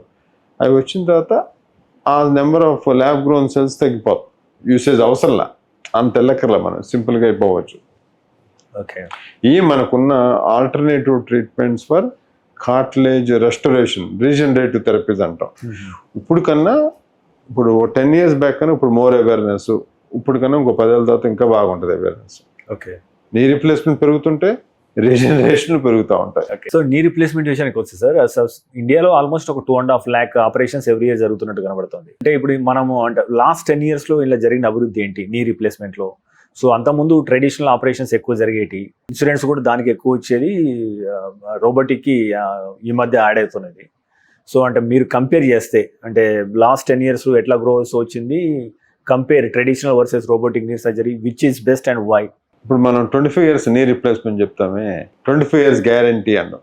[SPEAKER 2] అవి వచ్చిన తర్వాత ఆ number of lab grown cells తగ్గిపోతుంది. యూసేజ్ అవసరంలా, అంత తెల్లకర్లా, మనం సింపుల్గా అయిపోవచ్చు.
[SPEAKER 1] ఓకే.
[SPEAKER 2] ఈ మనకున్న alternative treatments for cartilage restoration, regenerative therapies అంటాం. ఇప్పుడు 10 years బ్యాక్ కన్నా ఇప్పుడు మోర్ అవేర్నెస్. ఇప్పుడు కన్నా ఇంకో 10 ఏళ్ళ తర్వాత ఇంకా బాగుంటుంది అవేర్నెస్.
[SPEAKER 1] ఓకే.
[SPEAKER 2] నీ రీప్లేస్మెంట్ పెరుగుతుంటే రీజనరేషన్ పెరుగుతూ ఉంటాయి.
[SPEAKER 1] సో నీ రీప్లేస్మెంట్ విషయానికి వచ్చి సార్, ఇండియాలో ఆల్మోస్ట్ ఒక 2.5 lakh ఆపరేషన్స్ ఎవ్రీ ఇయర్ జరుగుతున్నట్టు కనబడుతుంది. అంటే ఇప్పుడు మనము అంటే లాస్ట్ 10 yearsలో ఇలా జరిగిన అభివృద్ధి ఏంటి నీ రీప్లేస్మెంట్లో? సో అంతకుముందు ట్రెడిషనల్ ఆపరేషన్స్ ఎక్కువ జరిగేటి, ఇన్సూరెన్స్ కూడా దానికి ఎక్కువ వచ్చేది, రోబోటిక్కి ఈ మధ్య యాడ్ అవుతున్నది. సో అంటే మీరు కంపేర్ చేస్తే అంటే లాస్ట్ 10 yearsలో ఎట్లా గ్రోత్ వచ్చింది, compare traditional versus robotic knee surgery, which is best and why?
[SPEAKER 2] ఇప్పుడు మనం 25 years నీ రీప్లేస్మెంట్ చెప్తామే, 25 years గ్యారంటీ అన్నాం.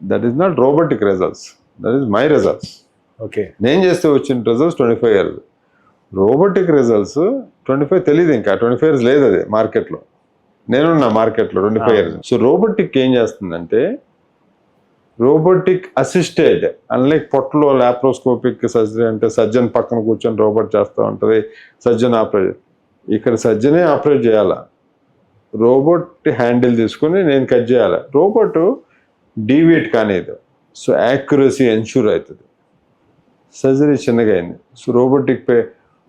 [SPEAKER 2] That is not robotic results, that is my results.
[SPEAKER 1] Okay.
[SPEAKER 2] నేను చేస్తే వచ్చిన రిజల్ట్స్ 25 years. రోబోటిక్ రిజల్ట్స్ 25 తెలియదు, ఇంకా 25 years లేదు అది మార్కెట్లో. నేనున్నా మార్కెట్లో 25 years. సో రోబోటిక్ ఏం చేస్తుందంటే రోబోటిక్ అసిస్టెడ్, అన్లైక్ పొట్టలో లాప్రోస్కోపిక్ సర్జరీ అంటే సర్జన్ పక్కన కూర్చొని రోబోట్ చేస్తూ ఉంటుంది, సర్జన్ ఆపరేట్. ఇక్కడ సర్జనే ఆపరేట్ చేయాలా, రోబోట్ హ్యాండిల్ తీసుకుని నేను కట్ చేయాలి. రోబోట్ డీవియేట్ కానేది, సో యాక్యురసీ ఎన్ష్యూర్ అవుతుంది. సర్జరీ చిన్నగా అయింది. సో రోబోటిక్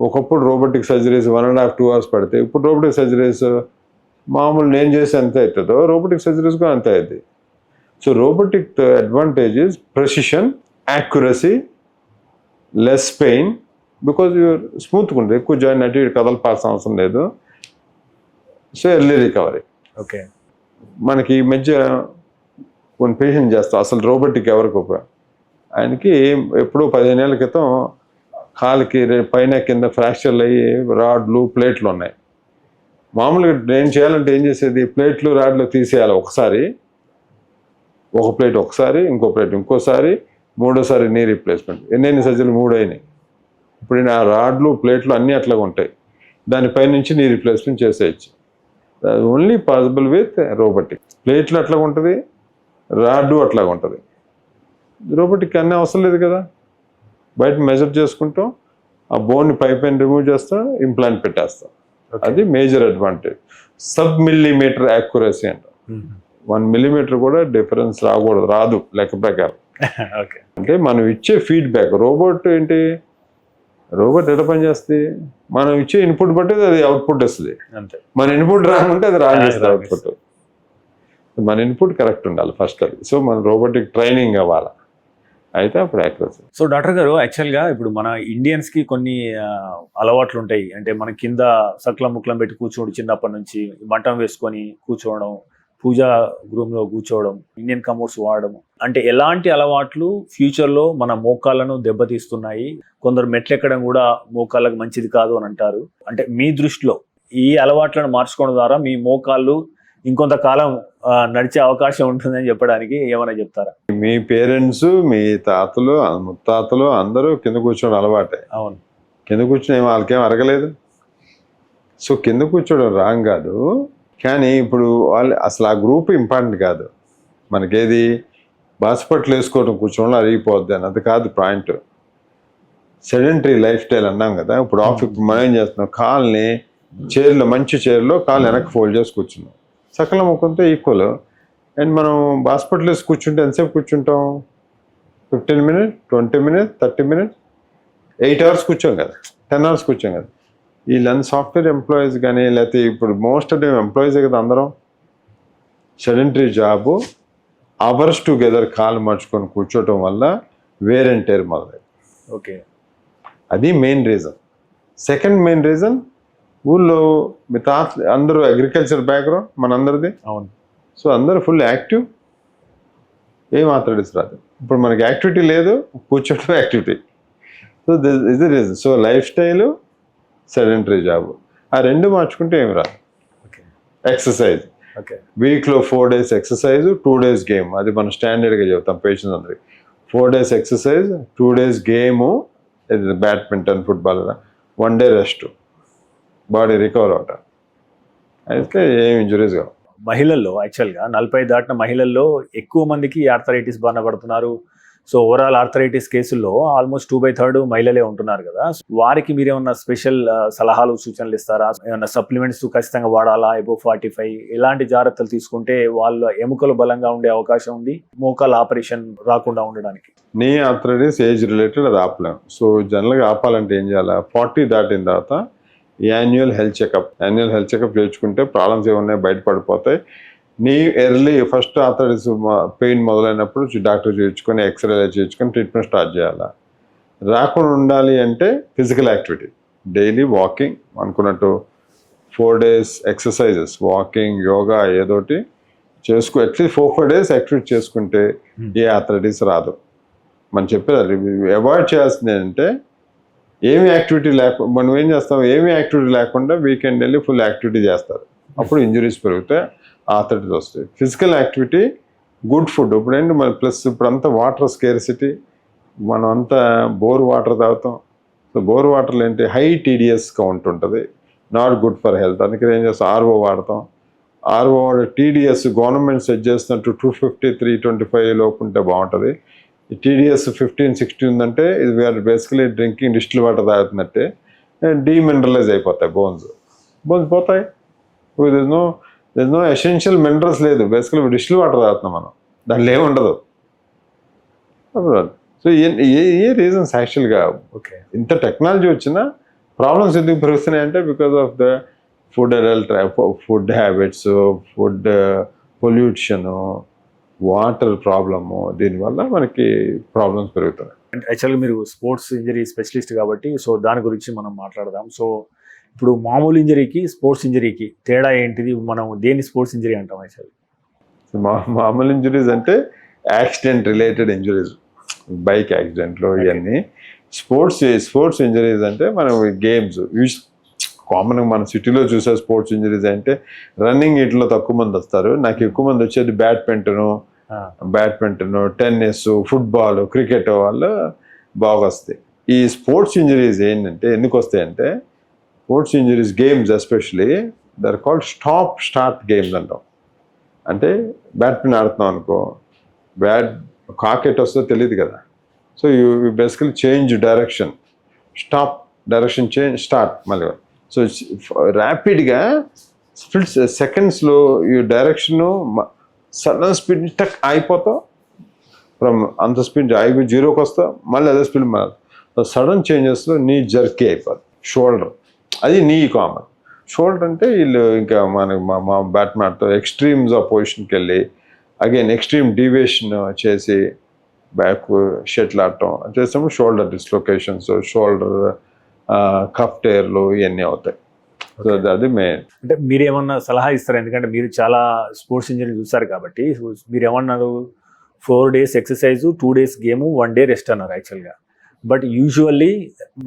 [SPEAKER 2] ఒకప్పుడు రోబోటిక్ సర్జరీస్ 1.5-2 hours పడతాయి. ఇప్పుడు రోబోటిక్ సర్జరీస్ మామూలు నేను చేసి ఎంత అవుతుందో రోబోటిక్ సర్జరీస్ కూడా అంతే అవుతుంది. So robotic advantage is precision, accuracy, less pain, because your స్మూత్గా ఉంటుంది, ఎక్కువ జాయిన్ అటు ఇటు కదలపాల్సిన అవసరం లేదు. So early recovery.
[SPEAKER 1] ఓకే.
[SPEAKER 2] మనకి ఈ మధ్య కొన్ని పేషెంట్ చేస్తాం అసలు రోబోటిక్ ఎవరికి ఉపయోగం. ఆయనకి ఎప్పుడో 15 ఏళ్ల క్రితం కాలుకి పైన కింద ఫ్రాక్చర్లు అయ్యి రాడ్లు ప్లేట్లు ఉన్నాయి. మామూలుగా నేను చేయాలంటే ఏం చేసేది, ప్లేట్లు రాడ్లు తీసేయాలి ఒకసారి, ఒక ప్లేట్ ఒకసారి, ఇంకో ప్లేట్ ఇంకోసారి, మూడోసారి నీ రీప్లేస్మెంట్. ఎన్ని సర్జరీలు 3 అయినాయి. ఇప్పుడు ఆ రాడ్లు ప్లేట్లు అన్నీ అట్లాగా ఉంటాయి, దానిపై నుంచి నీ రీప్లేస్మెంట్ చేసేయచ్చు. Only possible with robotic. ప్లేట్లు అట్లాగా ఉంటుంది, రాడ్డు అట్లాగా ఉంటుంది. రోబోటిక్ అన్నీ అవసరం లేదు కదా, బయట మెజర్ చేసుకుంటాం, ఆ బోన్ని పైపైన రిమూవ్ చేస్తాం, ఇంప్లాంట్ పెట్టేస్తాం. అది major advantage. Sub millimetre accuracy అంట. 1 మిల్లీమీటర్ కూడా డిఫరెన్స్ రాదు లెక్క ప్రకారం. అంటే మనం ఇచ్చే ఫీడ్బ్యాక్. రోబోట్ ఏంటి, రోబోట్ ఎట్లా పని చేస్తుంది, మనం ఇచ్చే ఇన్పుట్ బట్టి అది అవుట్పుట్ వస్తుంది. మన ఇన్పుట్ రాకుంటే అది రాగేస్తుంది అవుట్పుట్. మన ఇన్పుట్ కరెక్ట్ ఉండాలి ఫస్ట్ అది. సో మన రోబోటిక్ ట్రైనింగ్ అవ్వాలి, అయితే అప్పుడు యాక్యురసీ.
[SPEAKER 1] సో డాక్టర్ గారు, యాక్చువల్గా ఇప్పుడు మన ఇండియన్స్కి కొన్ని అలవాట్లు ఉంటాయి. అంటే మన కింద సక్లం ముక్లం పెట్టి కూర్చోవడం, చిన్నప్పటి నుంచి మంటం వేసుకొని కూర్చోవడం, పూజా గృహంలో కూర్చోవడం, ఇండియన్ కమోడ్స్ వాడడం, అంటే ఎలాంటి అలవాట్లు ఫ్యూచర్లో మన మోకాళ్ళను దెబ్బతీస్తున్నాయి? కొందరు మెట్లెక్కడం కూడా మోకాళ్ళకు మంచిది కాదు అని అంటారు. అంటే మీ దృష్టిలో ఈ అలవాట్లను మార్చుకోవడం ద్వారా మీ మోకాళ్ళు ఇంకొంతకాలం నడిచే అవకాశం ఉంటుందని చెప్పడానికి ఏమైనా చెప్తారా?
[SPEAKER 2] మీ పేరెంట్స్, మీ తాతలు, ముత్తాతలు అందరూ కింద కూర్చోవడం అలవాటే.
[SPEAKER 1] అవును,
[SPEAKER 2] కింద కూర్చొని వాళ్ళకేం అరగలేదు. సో కింద కూర్చోవడం రాంగ్ కాదు, కానీ ఇప్పుడు వాళ్ళు అసలు ఆ గ్రూప్ ఇంపార్టెంట్ కాదు. మనకేది బాస్పట్లు వేసుకోవడం కూర్చోవడం అరిగిపోద్ది అని అది కాదు పాయింట్. సెడెంటరీ లైఫ్ స్టైల్ అన్నాం కదా. ఇప్పుడు మనం ఏం చేస్తున్నాం, కాల్ని చైర్లో, మంచి చైర్లో కాళ్ళు వెనక్కి ఫోల్డ్ చేసి కూర్చున్నాం, సకల ముఖంతో ఈక్వల్. అండ్ మనం బాస్పట్లు వేసి కూర్చుంటే ఎంతసేపు కూర్చుంటాం, 15 minutes, 20 minutes, 30 minutes, 8 hours కూర్చోం కదా, 10 hours కూర్చోం కదా. వీళ్ళని సాఫ్ట్వేర్ ఎంప్లాయీస్ కానీ, లేకపోతే ఇప్పుడు మోస్ట్ ఆఫ్ ది ఎంప్లాయీసే కదా అందరం. సెడెంటరీ జాబు, అవర్స్ టుగెదర్ కాలు మార్చుకొని కూర్చోవటం వల్ల వేర్ అండ్ టేర్ మొదలైంది.
[SPEAKER 1] ఓకే,
[SPEAKER 2] అది main reason. Second main reason, ఊళ్ళో మీ తాత అందరూ అగ్రికల్చర్ బ్యాక్గ్రౌండ్ మనందరిది.
[SPEAKER 1] అవును.
[SPEAKER 2] సో అందరూ ఫుల్ యాక్టివ్, ఏం ఆథరైటిస్ రాదు. ఇప్పుడు మనకి యాక్టివిటీ లేదు, కూర్చోవడం activity. So this the reason. So life style, sedentary job, ఆ రెండు మార్చుకుంటే ఏమి రాదు. ఎక్సర్సైజ్, వీక్లో 4 days ఎక్సర్సైజ్, 2 days గేమ్. అది మనం స్టాండర్డ్గా చెబుతాం పేషెంట్స్ అందరికి. 4 days ఎక్సర్సైజ్, 2 days గేము, ఇది badminton, football, 1 day rest, body recover అవటం, అయితే ఏం ఇంజురీస్ కావు.
[SPEAKER 1] మహిళల్లో యాక్చువల్గా 40 దాటిన మహిళల్లో ఎక్కువ మందికి ఆర్థరైటిస్ బారిన పడుతున్నారు. సో ఓవరాల్ ఆర్థరైటిస్ కేసుల్లో ఆల్మోస్ట్ 2/3 మహిళలే ఉంటున్నారు కదా. వారికి మీరేమన్నా స్పెషల్ సలహాలు, సూచనలు ఇస్తారా? ఏమన్నా సప్లిమెంట్స్ ఖచ్చితంగా వాడాలా, అబోవ్ 45 ఎలాంటి జాగ్రత్తలు తీసుకుంటే వాళ్ళ ఎముకలు బలంగా ఉండే అవకాశం ఉంది, మోకాల ఆపరేషన్ రాకుండా ఉండడానికి?
[SPEAKER 2] నీ ఆర్థరైటిస్ ఏజ్ రిలేటెడ్, అది ఆపలేము. సో జనరల్గా ఆపాలంటే ఏం చేయాలి, 40 దాటిన తర్వాత యాన్యువల్ హెల్త్ చెకప్ చేయించుకుంటే ప్రాబ్లమ్స్ ఏమున్నాయి బయటపడిపోతాయి. Knee early first arthritis pain మొదలైనప్పుడు డాక్టర్ చేయించుకొని, ఎక్స్రే చేయించుకొని ట్రీట్మెంట్ స్టార్ట్ చేయాలి. రాకుండా ఉండాలి అంటే ఫిజికల్ యాక్టివిటీ, డైలీ వాకింగ్, అనుకున్నట్టు 4 days ఎక్సర్సైజెస్, వాకింగ్, యోగా ఏదోటి చేసుకో. అట్లీస్ట్ 4-5 days యాక్టివిటీ చేసుకుంటే ఏ ఆర్థరైటిస్ రాదు. మనం చెప్పేది అవాయిడ్ చేయాల్సింది ఏంటంటే, ఏమి యాక్టివిటీ లేకుండా మనం ఏం చేస్తాం, ఏమి యాక్టివిటీ లేకుండా వీకెండ్ వెళ్ళి ఫుల్ యాక్టివిటీ చేస్తారు, అప్పుడు ఇంజురీస్ పెరుగుతాయి, ఆర్థరైటిస్ వస్తాయి. Physical activity, good food. ఇప్పుడు ఏంటి మన ప్లస్ ఇప్పుడంతా వాటర్ స్కేర్సిటీ, మనం అంతా బోర్ వాటర్ తాగుతాం. సో బోర్ వాటర్లో ఏంటి, హై టీడీఎస్ కౌంట్ ఉంటుంది, నాట్ గుడ్ ఫర్ హెల్త్. అందుకని ఏం చేస్తాం, ఆర్ఓ వాడతాం. ఆర్ఓ టీడీఎస్ గవర్నమెంట్ సెట్ చేస్తున్నట్టు 250, 325 లోపు ఉంటే బాగుంటుంది. ఈ టీడీఎస్ 15-16 ఉందంటే ఇది we are basically drinking distil water తాగుతున్నట్టే. డీమినరలైజ్ అయిపోతాయి బోన్స్ పోతాయి. దిస్ నో ఎసెన్షియల్ మినరల్స్ లేదు, బేసికలీ డిస్టిల్ వాటర్ తాగుతున్నాం మనం, దాంట్లో ఏముండదు. సో ఏ రీజన్స్ యాక్చువల్గా ఇంత టెక్నాలజీ వచ్చినా ప్రాబ్లమ్స్ ఎందుకు పెరుగుతున్నాయంటే because of the food habits, food pollution, water problem, దీనివల్ల మనకి ప్రాబ్లమ్స్ పెరుగుతాయి.
[SPEAKER 1] యాక్చువల్గా మీరు స్పోర్ట్స్ ఇంజరీ స్పెషలిస్ట్ కాబట్టి సో దాని గురించి మనం మాట్లాడదాం. సో ఇప్పుడు మామూలు ఇంజరీకి స్పోర్ట్స్ ఇంజరీకి తేడా ఏంటిది? మనం దేని స్పోర్ట్స్ ఇంజరీ అంటాం యాక్చువల్లీ?
[SPEAKER 2] మామూలు ఇంజరీస్ అంటే యాక్సిడెంట్ రిలేటెడ్ ఇంజరీస్, బైక్ యాక్సిడెంట్లు ఇవన్నీ. స్పోర్ట్స్ ఇంజరీస్ అంటే మనం గేమ్స్ కామన్గా మన సిటీలో చూసే స్పోర్ట్స్ ఇంజరీస్ అంటే రన్నింగ్ వీటిలో తక్కువ మంది వస్తారు. నాకు ఎక్కువ మంది వచ్చేది బ్యాడ్మింటన్, టెన్నిస్, ఫుట్బాల్, క్రికెట్ వాళ్ళు బాగా వస్తాయి. ఈ స్పోర్ట్స్ ఇంజరీస్ ఏంటంటే ఎందుకు వస్తాయంటే sports injuries games especially they're called start games అంటాం. అంటే బ్యాడ్మింటన్ ఆడుతున్నాం అనుకో, కాకెట్ వస్తుందో తెలియదు కదా, so you basically change direction, start మళ్ళీ. సో ర్యాపిడ్గా స్ప్లిట్ సెకండ్స్లో ఈ డైరెక్షను సడన్ స్పీడ్ టక్ అయిపోతావు, ఫ్రమ్ అంత స్పీడ్ అయిపోయి జీరోకి వస్తావు, మళ్ళీ అదే స్పీడ్ మారు. సడన్ చేంజెస్లో నీ జర్కీ అయిపోతుంది. షోల్డర్ అది నీ కామన్. షోల్డర్ అంటే వీళ్ళు ఇంకా మా బ్యాట్మ్యాన్తో ఎక్స్ట్రీమ్స్ ఆఫ్ పొజిషన్కి వెళ్ళి అగైన్ ఎక్స్ట్రీమ్ డీవియేషన్ చేసి బ్యాక్ షటిల్ ఆడటం చేసినప్పుడు షోల్డర్ డిస్లొకేషన్స్, షోల్డర్ కఫ్ టైర్లు ఇవన్నీ అవుతాయి. సో అది మెయిన్.
[SPEAKER 1] అంటే మీరు ఏమన్నా సలహా ఇస్తారు? ఎందుకంటే మీరు చాలా స్పోర్ట్స్ ఇంజరీ చూస్తారు కాబట్టి మీరు ఏమన్నారు, 4 days exercise, 2 days game, 1 day rest అన్నారు యాక్చువల్గా. బట్ యూజువల్లీ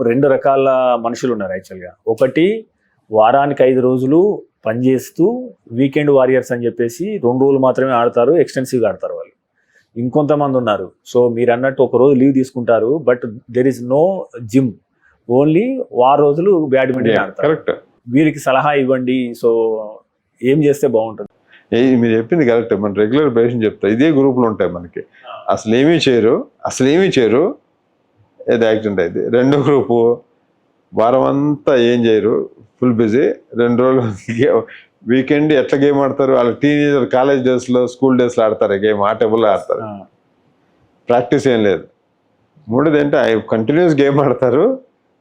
[SPEAKER 1] 2 రకాల మనుషులు ఉన్నారు యాక్చువల్గా. ఒకటి వారానికి 5 రోజులు పనిచేస్తూ వీకెండ్ వారియర్స్ అని చెప్పేసి 2 రోజులు మాత్రమే ఆడతారు, ఎక్స్టెన్సివ్గా ఆడతారు వాళ్ళు. ఇంకొంతమంది ఉన్నారు, సో మీరు అన్నట్టు 1 రోజు లీవ్ తీసుకుంటారు, but there is no gym, only 6 రోజులు బ్యాడ్మింటన్ ఆడతారు.
[SPEAKER 2] కరెక్ట్.
[SPEAKER 1] వీరికి సలహా ఇవ్వండి. సో ఏం చేస్తే బాగుంటుంది?
[SPEAKER 2] మీరు చెప్పింది కరెక్ట్. మన రెగ్యులర్ పేషెంట్ చెప్తా, ఇదే గ్రూపులు ఉంటాయి మనకి, అసలు ఏమీ చేయరు, ఏదో యాక్సిడెంట్ అయింది. రెండో గ్రూపు వారం అంతా ఏం చేయరు, ఫుల్ బిజీ. 2 రోజులు వీకెండ్ ఎట్లా గేమ్ ఆడతారు, వాళ్ళ టీనేజర్ కాలేజ్ డేస్లో, స్కూల్ డేస్లో ఆడతారు గేమ్, ఆ టేబుల్లో ఆడతారు, ప్రాక్టీస్ ఏం లేదు. మూడోది ఏంటంటే కంటిన్యూస్ గేమ్ ఆడతారు,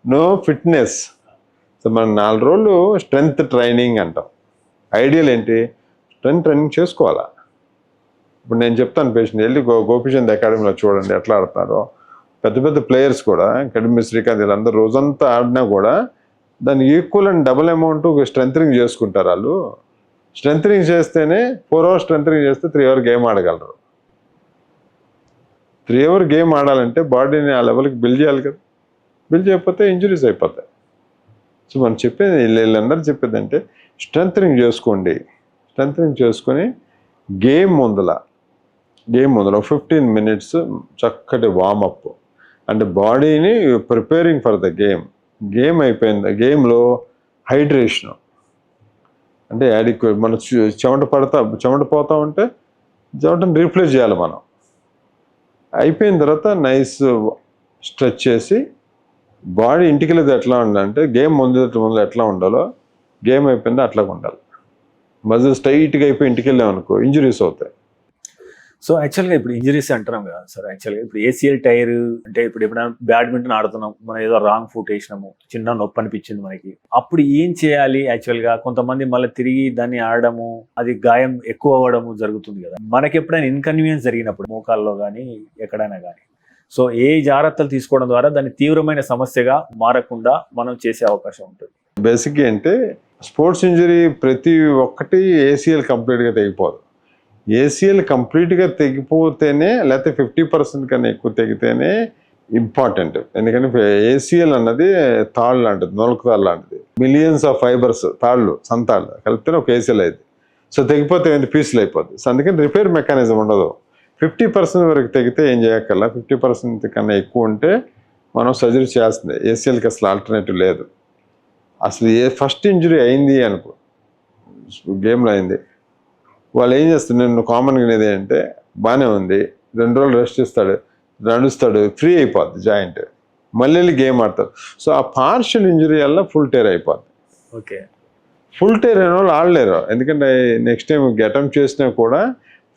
[SPEAKER 2] నో ఫిట్నెస్. సో మనం 4 రోజులు స్ట్రెంగ్త్ ట్రైనింగ్ అంటాం. ఐడియల్ ఏంటి, స్ట్రెంగ్త్ ట్రైనింగ్ చేసుకోవాలా. ఇప్పుడు నేను చెప్తాను పేషెంట్ వెళ్ళి గోపీచంద్ అకాడమీలో చూడండి ఎట్లా ఆడుతున్నారో. పెద్ద పెద్ద ప్లేయర్స్ కూడా అకాడమీ శ్రీకాంత్ వీళ్ళందరూ రోజంతా ఆడినా కూడా దానికి ఈక్వల్ అండ్ డబుల్ అమౌంట్ స్ట్రెంగ్ చేసుకుంటారు వాళ్ళు. స్ట్రెంగ్ చేస్తేనే 4 hours స్ట్రెంగ్ చేస్తే 3 hours గేమ్ ఆడగలరు. 3 hours గేమ్ ఆడాలంటే బాడీని ఆ లెవెల్కి బిల్డ్ చేయాలి కదా, బిల్డ్ చేయకపోతే ఇంజరీస్ అయిపోతాయి. సో మనం చెప్పేది వీళ్ళందరూ చెప్పేది అంటే స్ట్రెంగ్ చేసుకొని గేమ్ ముందల 15 minutes చక్కటి వార్మప్ అంటే బాడీని ప్రిపేరింగ్ ఫర్ ద గేమ్ అయిపోయింది. గేమ్లో హైడ్రేషన్ అంటే యాడిక్వేట్, మనం చెమట పోతా ఉంటే చెమటను రీప్లేస్ చేయాలి మనం. అయిపోయిన తర్వాత నైస్ స్ట్రెచ్ చేసి బాడీ ఇంటికి వెళ్ళేది ఎట్లా ఉండాలంటే గేమ్ ముందు ఎట్లా ఉండాలో గేమ్ అయిపోయింది అట్లాగా ఉండాలి. మజిల్ స్ట్రైట్గా అయిపోయి ఇంటికి వెళ్ళామనుకో ఇంజరీస్ అవుతాయి.
[SPEAKER 1] సో యాక్చువల్గా ఇప్పుడు ఇంజరీస్ అంటున్నాం కదా సార్, యాక్చువల్గా ఇప్పుడు ACL టైర్ అంటే ఇప్పుడు ఎప్పుడైనా బ్యాడ్మింటన్ ఆడుతున్నాం, మనం ఏదో రాంగ్ ఫుట్ వేసినాము, చిన్న నొప్పి అనిపించింది మనకి, అప్పుడు ఏం చేయాలి? యాక్చువల్గా కొంతమంది మళ్ళీ తిరిగి దాన్ని ఆడడము, అది గాయం ఎక్కువ అవ్వడము జరుగుతుంది కదా. మనకి ఎప్పుడైనా ఇన్కన్వీనియన్స్ జరిగినప్పుడు మోకాల్లో కానీ ఎక్కడైనా కానీ, సో ఏ జాగ్రత్తలు తీసుకోవడం ద్వారా దాన్ని తీవ్రమైన సమస్యగా మారకుండా మనం చేసే అవకాశం ఉంటుంది?
[SPEAKER 2] బేసిక్గా అంటే స్పోర్ట్స్ ఇంజరీ ప్రతి ఒక్కటి ACL కంప్లీట్గా తెగిపోదు. ACL కంప్లీట్గా తెగిపోతేనే లేకపోతే 50% కన్నా ఎక్కువ తెగితేనే ఇంపార్టెంట్. ఎందుకంటే ACL అన్నది తాళ్ళు లాంటిది, నొలక తాళ్ళు లాంటిది, మిలియన్స్ ఆఫ్ ఫైబర్స్, సంతాళ్ళు కలిపితేనే ఒక ACL అయింది. సో తెగిపోతే పీసులు అయిపోద్ది. సో అందుకని రిపేర్ మెకానిజం ఉండదు. 50% వరకు తెగితే ఏం చేయక్కర్లా, 50% కన్నా ఎక్కువ ఉంటే మనం సర్జరీ చేయాల్సిందే. ACLకి అసలు ఆల్టర్నేటివ్ లేదు. అసలు ఫస్ట్ ఇంజరీ అయింది అనుకో, గేమ్లో అయింది, వాళ్ళు ఏం చేస్తారు, నేను కామన్గా అనేది అంటే బాగానే ఉంది, 2 రోజులు రెస్ట్ ఇస్తాడు, నడుస్తాడు, ఫ్రీ అయిపోద్ది జాయింట్, మళ్ళీ గేమ్ ఆడతారు. సో ఆ పార్షియల్ ఇంజరీ వల్ల ఫుల్ టైర్ అయిపోద్ది.
[SPEAKER 1] ఓకే,
[SPEAKER 2] ఫుల్ టైర్ అయిన వాళ్ళు ఆడలేరు. ఎందుకంటే నెక్స్ట్ టైం అటెంప్ట్ చేసినా కూడా,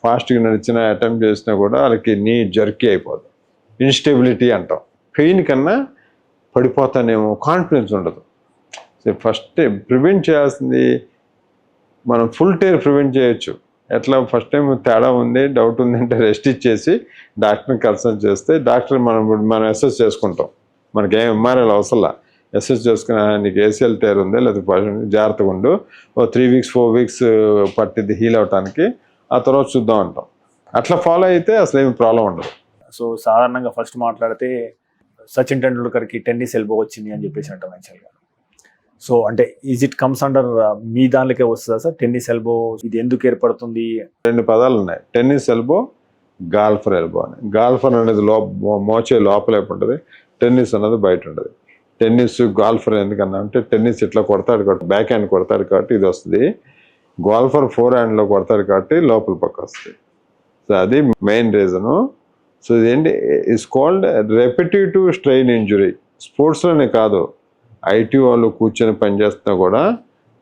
[SPEAKER 2] ఫాస్ట్గా నడిచినా అటెంప్ట్ చేసినా కూడా వాళ్ళకి నీ జర్కీ అయిపోద్ది. ఇన్స్టెబిలిటీ అంటాం. పెయిన్ కన్నా పడిపోతానేమో కాన్ఫిడెన్స్ ఉండదు. సో ఫస్ట్ ప్రివెంట్ చేయాల్సింది మనం ఫుల్ టైర్ ప్రివెంట్ చేయొచ్చు. ఎట్లా, ఫస్ట్ టైం తేడా ఉంది, డౌట్ ఉంది అంటే రెస్ట్ ఇచ్చేసి డాక్టర్ని కన్సల్ట్ చేస్తే డాక్టర్ మనం అసెస్ చేసుకుంటాం. మనకి ఏం MRI అవసరంలా, అసెస్ చేసుకుని నీకు ACL టైర్ ఉంది లేకపోతే జాగ్రత్తగా ఉండు, 3 weeks 4 weeks పట్టిద్ది హీల్ అవటానికి, ఆ తర్వాత చూద్దాం అంటాం. అట్లా ఫాలో అయితే అసలు ఏమి ప్రాబ్లం ఉండదు.
[SPEAKER 1] సో సాధారణంగా ఫస్ట్ మాట్లాడితే సచిన్ టెండూల్కర్కి టెన్నిస్ ఎల్బో వచ్చింది అని చెప్పేసి అంటాం యాక్చువల్గా. సో అంటే ఈజ్ ఇట్ కమ్స్ అండర్ మీ దానిలోకే వస్తుందా సార్ టెన్నిస్ ఎల్బో? ఇది ఎందుకు ఏర్పడుతుంది?
[SPEAKER 2] 2 పదాలు ఉన్నాయి, టెన్నిస్ ఎల్బో, గాల్ఫర్ ఎల్బో అని. గాల్ఫర్ అనేది మోచే లోపలే ఉంటుంది, టెన్నిస్ అనేది బయట ఉంటుంది. టెన్నిస్ గాల్ఫర్ ఎందుకన్నా అంటే టెన్నిస్ ఇట్లా కొడతాడు కాబట్టి బ్యాక్ హ్యాండ్ కొడతాడు కాబట్టి ఇది వస్తుంది, గాల్ఫర్ ఫోర్ హ్యాండ్లో కొడతాడు కాబట్టి లోపల పక్క వస్తుంది. సో అది మెయిన్ రీజను. సో ఇదేంటి it's called repetitive strain injury. స్పోర్ట్స్లోనే కాదు, ఐటీ వాళ్ళు కూర్చొని పనిచేస్తున్నా కూడా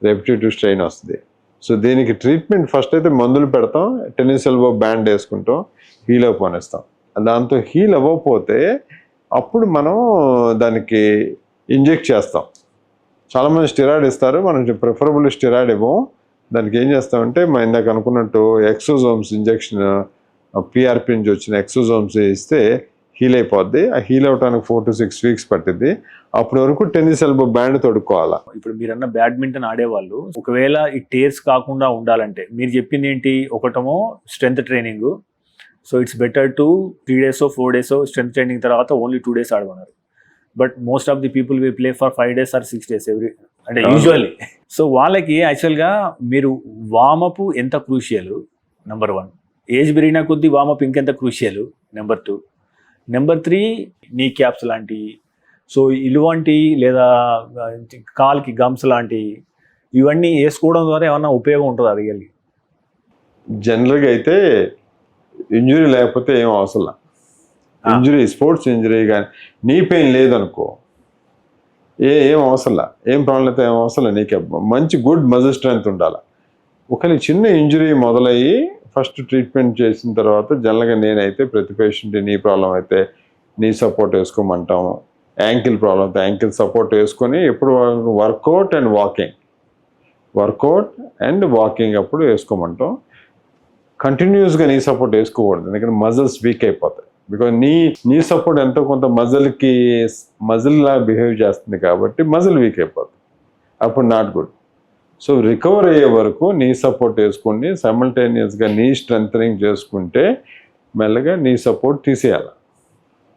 [SPEAKER 2] రెపిటేటివ్ స్ట్రెయిన్ వస్తుంది. సో దీనికి ట్రీట్మెంట్ ఫస్ట్ అయితే మందులు పెడతాం, టెన్నిస్ ఎల్బో బ్యాండ్ వేసుకుంటాం, హీల్ అవ్వనిస్తాం. దాంతో హీల్ అవ్వకపోతే అప్పుడు మనం దానికి ఇంజెక్ట్ చేస్తాం. చాలామంది స్టెరాయిడ్ ఇస్తారు, మనం ప్రిఫరబుల్ స్టెరాయిడ్ ఇవ్వం. దానికి ఏం చేస్తామంటే మనం ఇందాక అనుకున్నట్టు ఎక్సోజోమ్స్ ఇంజెక్షన్, పిఆర్పి నుంచి వచ్చిన ఎక్సోజోమ్స్ ఇస్తే హీల్ అయిపోద్ది. ఆ హీల్ అవడానికి 4 to 6 weeks పట్టింది. అప్పటి వరకు టెన్నిస్ ఎల్బో బ్యాండ్ తొడుక్కోవాలా.
[SPEAKER 1] ఇప్పుడు మీరన్న బ్యాడ్మింటన్ ఆడేవాళ్ళు ఒకవేళ ఈ టేర్స్ కాకుండా ఉండాలంటే మీరు చెప్పింది ఏంటి? ఒకటేమో strength training. So it's better to 3 days 4 days strength training తర్వాత ఓన్లీ 2 days ఆడమన్నారు. But most of the people we play for 5 days or 6 days every, అంటే యూజువల్లీ. సో వాళ్ళకి యాక్చువల్గా మీరు వామప్ ఎంత క్రూషియల్, నెంబర్ 1. ఏజ్ పెరిగిన కొద్దీ వామప్ ఇంకెంత క్రూషియల్, నెంబర్ 2. నెంబర్ 3 నీ క్యాప్స్ లాంటివి, సో ఇలాంటి లేదా కాల్కి గమ్స్ లాంటివి ఇవన్నీ వేసుకోవడం ద్వారా ఏమన్నా ఉపయోగం ఉంటుందా రియల్లీ?
[SPEAKER 2] జనరల్గా అయితే ఇంజురీ లేకపోతే ఏం అవసరం లేదు. ఇంజురీ స్పోర్ట్స్ ఇంజురీ కానీ నీ పెయిన్ లేదనుకో ఏం అవసరం లేదు, ఏం ప్రాబ్లం అయితే ఏం అవసరం లేదు. నీకే మంచి గుడ్ మజిల్ స్ట్రెంత్ ఉండాలి. ఒకవేళ చిన్న ఇంజురీ మొదలయ్యి ఫస్ట్ ట్రీట్మెంట్ చేసిన తర్వాత జనరల్గా నేనైతే ప్రతి పేషెంట్ నీ ప్రాబ్లం అయితే నీ సపోర్ట్ వేసుకోమంటాము, యాంకిల్ ప్రాబ్లం అయితే యాంకిల్ సపోర్ట్ వేసుకొని ఎప్పుడు వర్కౌట్ అండ్ వాకింగ్ అప్పుడు వేసుకోమంటాం. కంటిన్యూస్గా నీ సపోర్ట్ వేసుకోకూడదు, ఎందుకంటే మజిల్స్ వీక్ అయిపోతాయి. బికాజ్ నీ సపోర్ట్ ఎంతో కొంత మజిల్లా బిహేవ్ చేస్తుంది కాబట్టి మజిల్ వీక్ అయిపోతుంది, అప్పుడు నాట్ గుడ్. సో రికవర్ అయ్యే వరకు నీ సపోర్ట్ వేసుకుని సైమల్టేనియస్గా నీ స్ట్రెంథనింగ్ చేసుకుంటే మెల్లగా నీ సపోర్ట్ తీసేయాలి.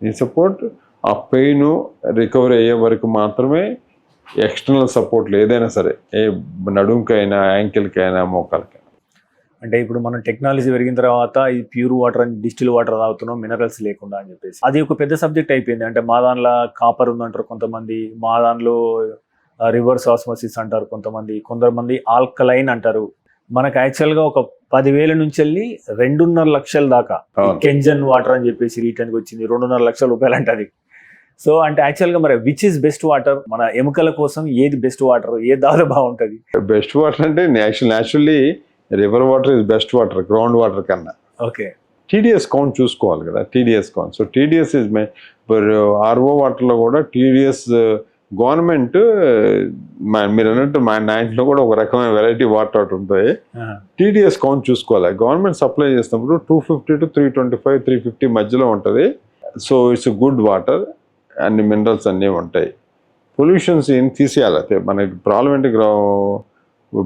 [SPEAKER 2] నీ సపోర్ట్ ఆ పెయిన్ రికవర్ అయ్యే వరకు మాత్రమే ఎక్స్టర్నల్ సపోర్ట్లు ఏదైనా సరే, ఏ నడుంకైనా యాంకిల్కైనా మోకాలకైనా.
[SPEAKER 1] అంటే ఇప్పుడు మనం టెక్నాలజీ పెరిగిన తర్వాత ఈ ప్యూర్ వాటర్ అని డిస్టిల్ వాటర్ తాగుతున్నాం, మినరల్స్ లేకుండా అని చెప్పేసి. అది ఒక పెద్ద సబ్జెక్ట్ అయిపోయింది. అంటే మా దానిలో కాపర్ ఉందంటారు కొంతమంది, మా దానిలో రివర్స్ ఆస్మోసిస్ అంటారు కొంతమంది ఆల్కలైన్ అంటారు. మనకు యాక్చువల్గా ఒక 10,000 నుంచి వెళ్ళి 2.5 లక్షల దాకా కెంజన్ వాటర్ అని చెప్పేసి రీటర్న్కి వచ్చింది. 2.5 లక్షల రూపాయలు అంటే అది. సో అంటే యాక్చువల్గా మరి విచ్ ఇస్ బెస్ట్ వాటర్? మన ఎముకల కోసం ఏది బెస్ట్ వాటర్, ఏ దాదా బాగుంటుంది?
[SPEAKER 2] బెస్ట్ వాటర్ అంటే naturally river water is best water ground water కన్నా.
[SPEAKER 1] ఓకే,
[SPEAKER 2] టీడీఎస్ కౌంట్ చూసుకోవాలి కదా, TDS count. So TDS is RO వాటర్లో కూడా టీడీఎస్ గవర్నమెంట్ మీరు అన్నట్టు మా ఇంట్లో కూడా ఒక రకమైన వెరైటీ వాటర్ ఉంటాయి. టీడీఎస్ కౌంట్ చూసుకోవాలి. గవర్నమెంట్ సప్లై చేసినప్పుడు 250 to 325, 350 మధ్యలో ఉంటుంది. సో ఇట్స్ గుడ్ వాటర్, అన్ని మినరల్స్ అన్నీ ఉంటాయి. పొల్యూషన్స్ ఏం తీసేయాలి. అయితే మనకి ప్రాబ్లం ఏంటి,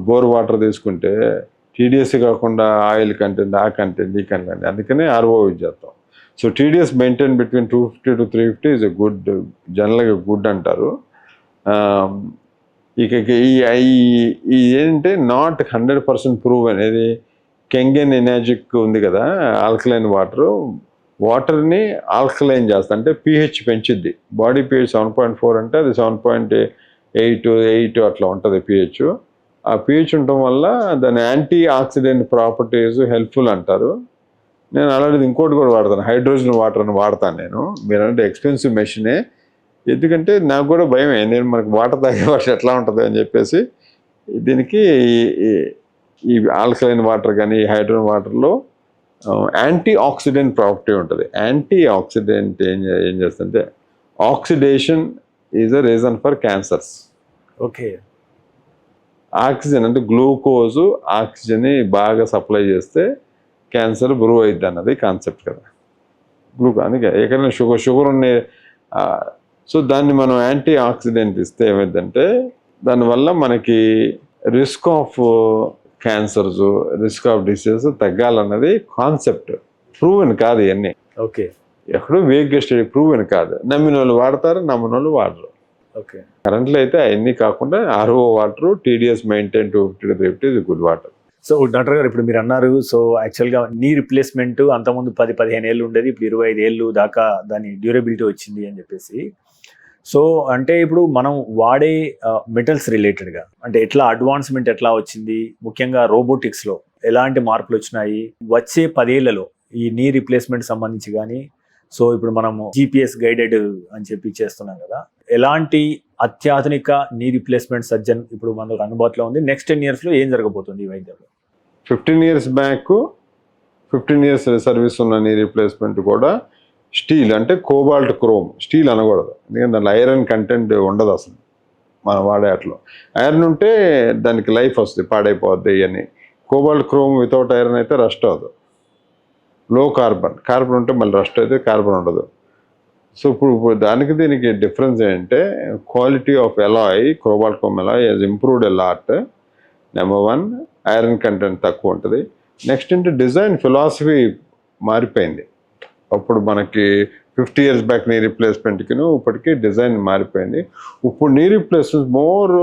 [SPEAKER 2] బోర్ వాటర్ తీసుకుంటే టీడీఎస్ కాకుండా ఆయిల్ కంటెంట్, ఆ కంటెంట్, ఈ కంటెంట్, అందుకనే ఆర్ఓ యూజ్ చేస్తాం. So TDS maintain between 250 to 350 is a good, జనరల్గా గుడ్ అంటారు. ఇక ఈ ఏంటంటే నాట్ 100% ప్రూవ్ అనేది కెంగెన్ ఎనర్జిక్ ఉంది కదా, ఆల్కలైన్ వాటర్ని ఆల్కలైన్ చేస్తా అంటే pH పెంచిద్ది. బాడీ pH 7.4 అంటే అది 7.8 అట్లా ఉంటుంది pH. ఆ pH ఉండటం వల్ల దాని యాంటీ ఆక్సిడెంట్ ప్రాపర్టీస్ హెల్ప్ఫుల్ అంటారు. నేను అలాంటిది ఇంకోటి కూడా వాడతాను, హైడ్రోజన్ వాటర్ అని వాడతాను నేను. మీరంటే ఎక్స్పెన్సివ్ మెషినే, ఎందుకంటే నాకు కూడా భయమే, నేను మనకు వాటర్ తాగే వాటర్ ఎట్లా ఉంటుంది అని చెప్పేసి. దీనికి ఈ ఆల్కలైన్ వాటర్ కానీ హైడ్రోజన్ వాటర్లో యాంటీ ఆక్సిడెంట్ ప్రాపర్టీ ఉంటుంది. యాంటీ ఆక్సిడెంట్ ఏం చేస్తుంటే oxidation is a reason for cancers.
[SPEAKER 1] Okay,
[SPEAKER 2] oxygen అంటే గ్లూకోజు ఆక్సిజన్ని బాగా సప్లై చేస్తే క్యాన్సర్ బ్రూ అవుద్ది అన్నది కాన్సెప్ట్ కదా. అందుకే ఎక్కడైనా షుగర్ ఉన్నాయి. సో దాన్ని మనం యాంటీ ఆక్సిడెంట్ ఇస్తే ఏమైందంటే దానివల్ల మనకి risk of cancers, risk of diseases తగ్గాలన్నది కాన్సెప్ట్. ప్రూవెన్ కాదు ఇవన్నీ.
[SPEAKER 1] ఓకే,
[SPEAKER 2] ఎక్కడో వేగ్గా స్టడీ ప్రూవెన్ కాదు. నమ్మిన వాళ్ళు వాడతారు, నమ్మిన వాళ్ళు వాడరు.
[SPEAKER 1] ఓకే.
[SPEAKER 2] కరెంట్లో అయితే అవన్నీ కాకుండా RO water, TDS maintain 250 to 350 is good water.
[SPEAKER 1] So doctor గారు ఇప్పుడు మీరు అన్నారు, సో యాక్చువల్గా నీ రిప్లేస్మెంట్ అంతకుముందు 10-15 ఏళ్ళు ఉండేది, ఇప్పుడు 25 ఏళ్ళు దాకా దాని డ్యూరబిలిటీ వచ్చింది అని చెప్పేసి. సో అంటే ఇప్పుడు మనం వాడే మెటల్స్ రిలేటెడ్గా అంటే ఎట్లా అడ్వాన్స్మెంట్ ఎట్లా వచ్చింది, ముఖ్యంగా రోబోటిక్స్లో ఎలాంటి మార్పులు వచ్చినాయి వచ్చే 10 ఏళ్లలో ఈ నీ రిప్లేస్మెంట్ సంబంధించి కానీ. సో ఇప్పుడు మనము GPS గైడెడ్ అని చెప్పి చేస్తున్నాం కదా, ఎలాంటి అత్యాధునిక నీ రిప్లేస్మెంట్ సర్జన్ ఇప్పుడు మనకు అందుబాటులో ఉంది, నెక్స్ట్ 10 yearsలో ఏం జరగబోతుంది ఈ వైద్యంలో?
[SPEAKER 2] 15 years బ్యాక్ 15 years సర్వీస్ ఉన్న నీ రీప్లేస్మెంట్ కూడా స్టీల్ అంటే కోబాల్ట్ క్రోమ్, స్టీల్ అనకూడదు ఎందుకంటే దాంట్లో ఐరన్ కంటెంట్ ఉండదు అసలు మనం వాడే అట్లో. ఐరన్ ఉంటే దానికి లైఫ్ వస్తుంది, పాడైపోద్ది అని. కోబాల్ట్ క్రోమ్ వితౌట్ ఐరన్ అయితే రస్ట్ అవ్వదు. లో కార్బన్, కార్బన్ ఉంటే మళ్ళీ రస్ట్ అయితే కార్బన్ ఉండదు. సో ఇప్పుడు దానికి దీనికి డిఫరెన్స్ ఏంటంటే quality of alloy, cobalt chrome alloy has improved a lot. Number 1 iron content తక్కువ ఉంటుంది. నెక్స్ట్ అంటే డిజైన్ ఫిలాసఫీ మారిపోయింది. అప్పుడు మనకి 50 years బ్యాక్ నీ రీప్లేస్మెంట్కి ఇప్పటికీ డిజైన్ మారిపోయింది. ఇప్పుడు నీ రీప్లేస్మెంట్ మోర్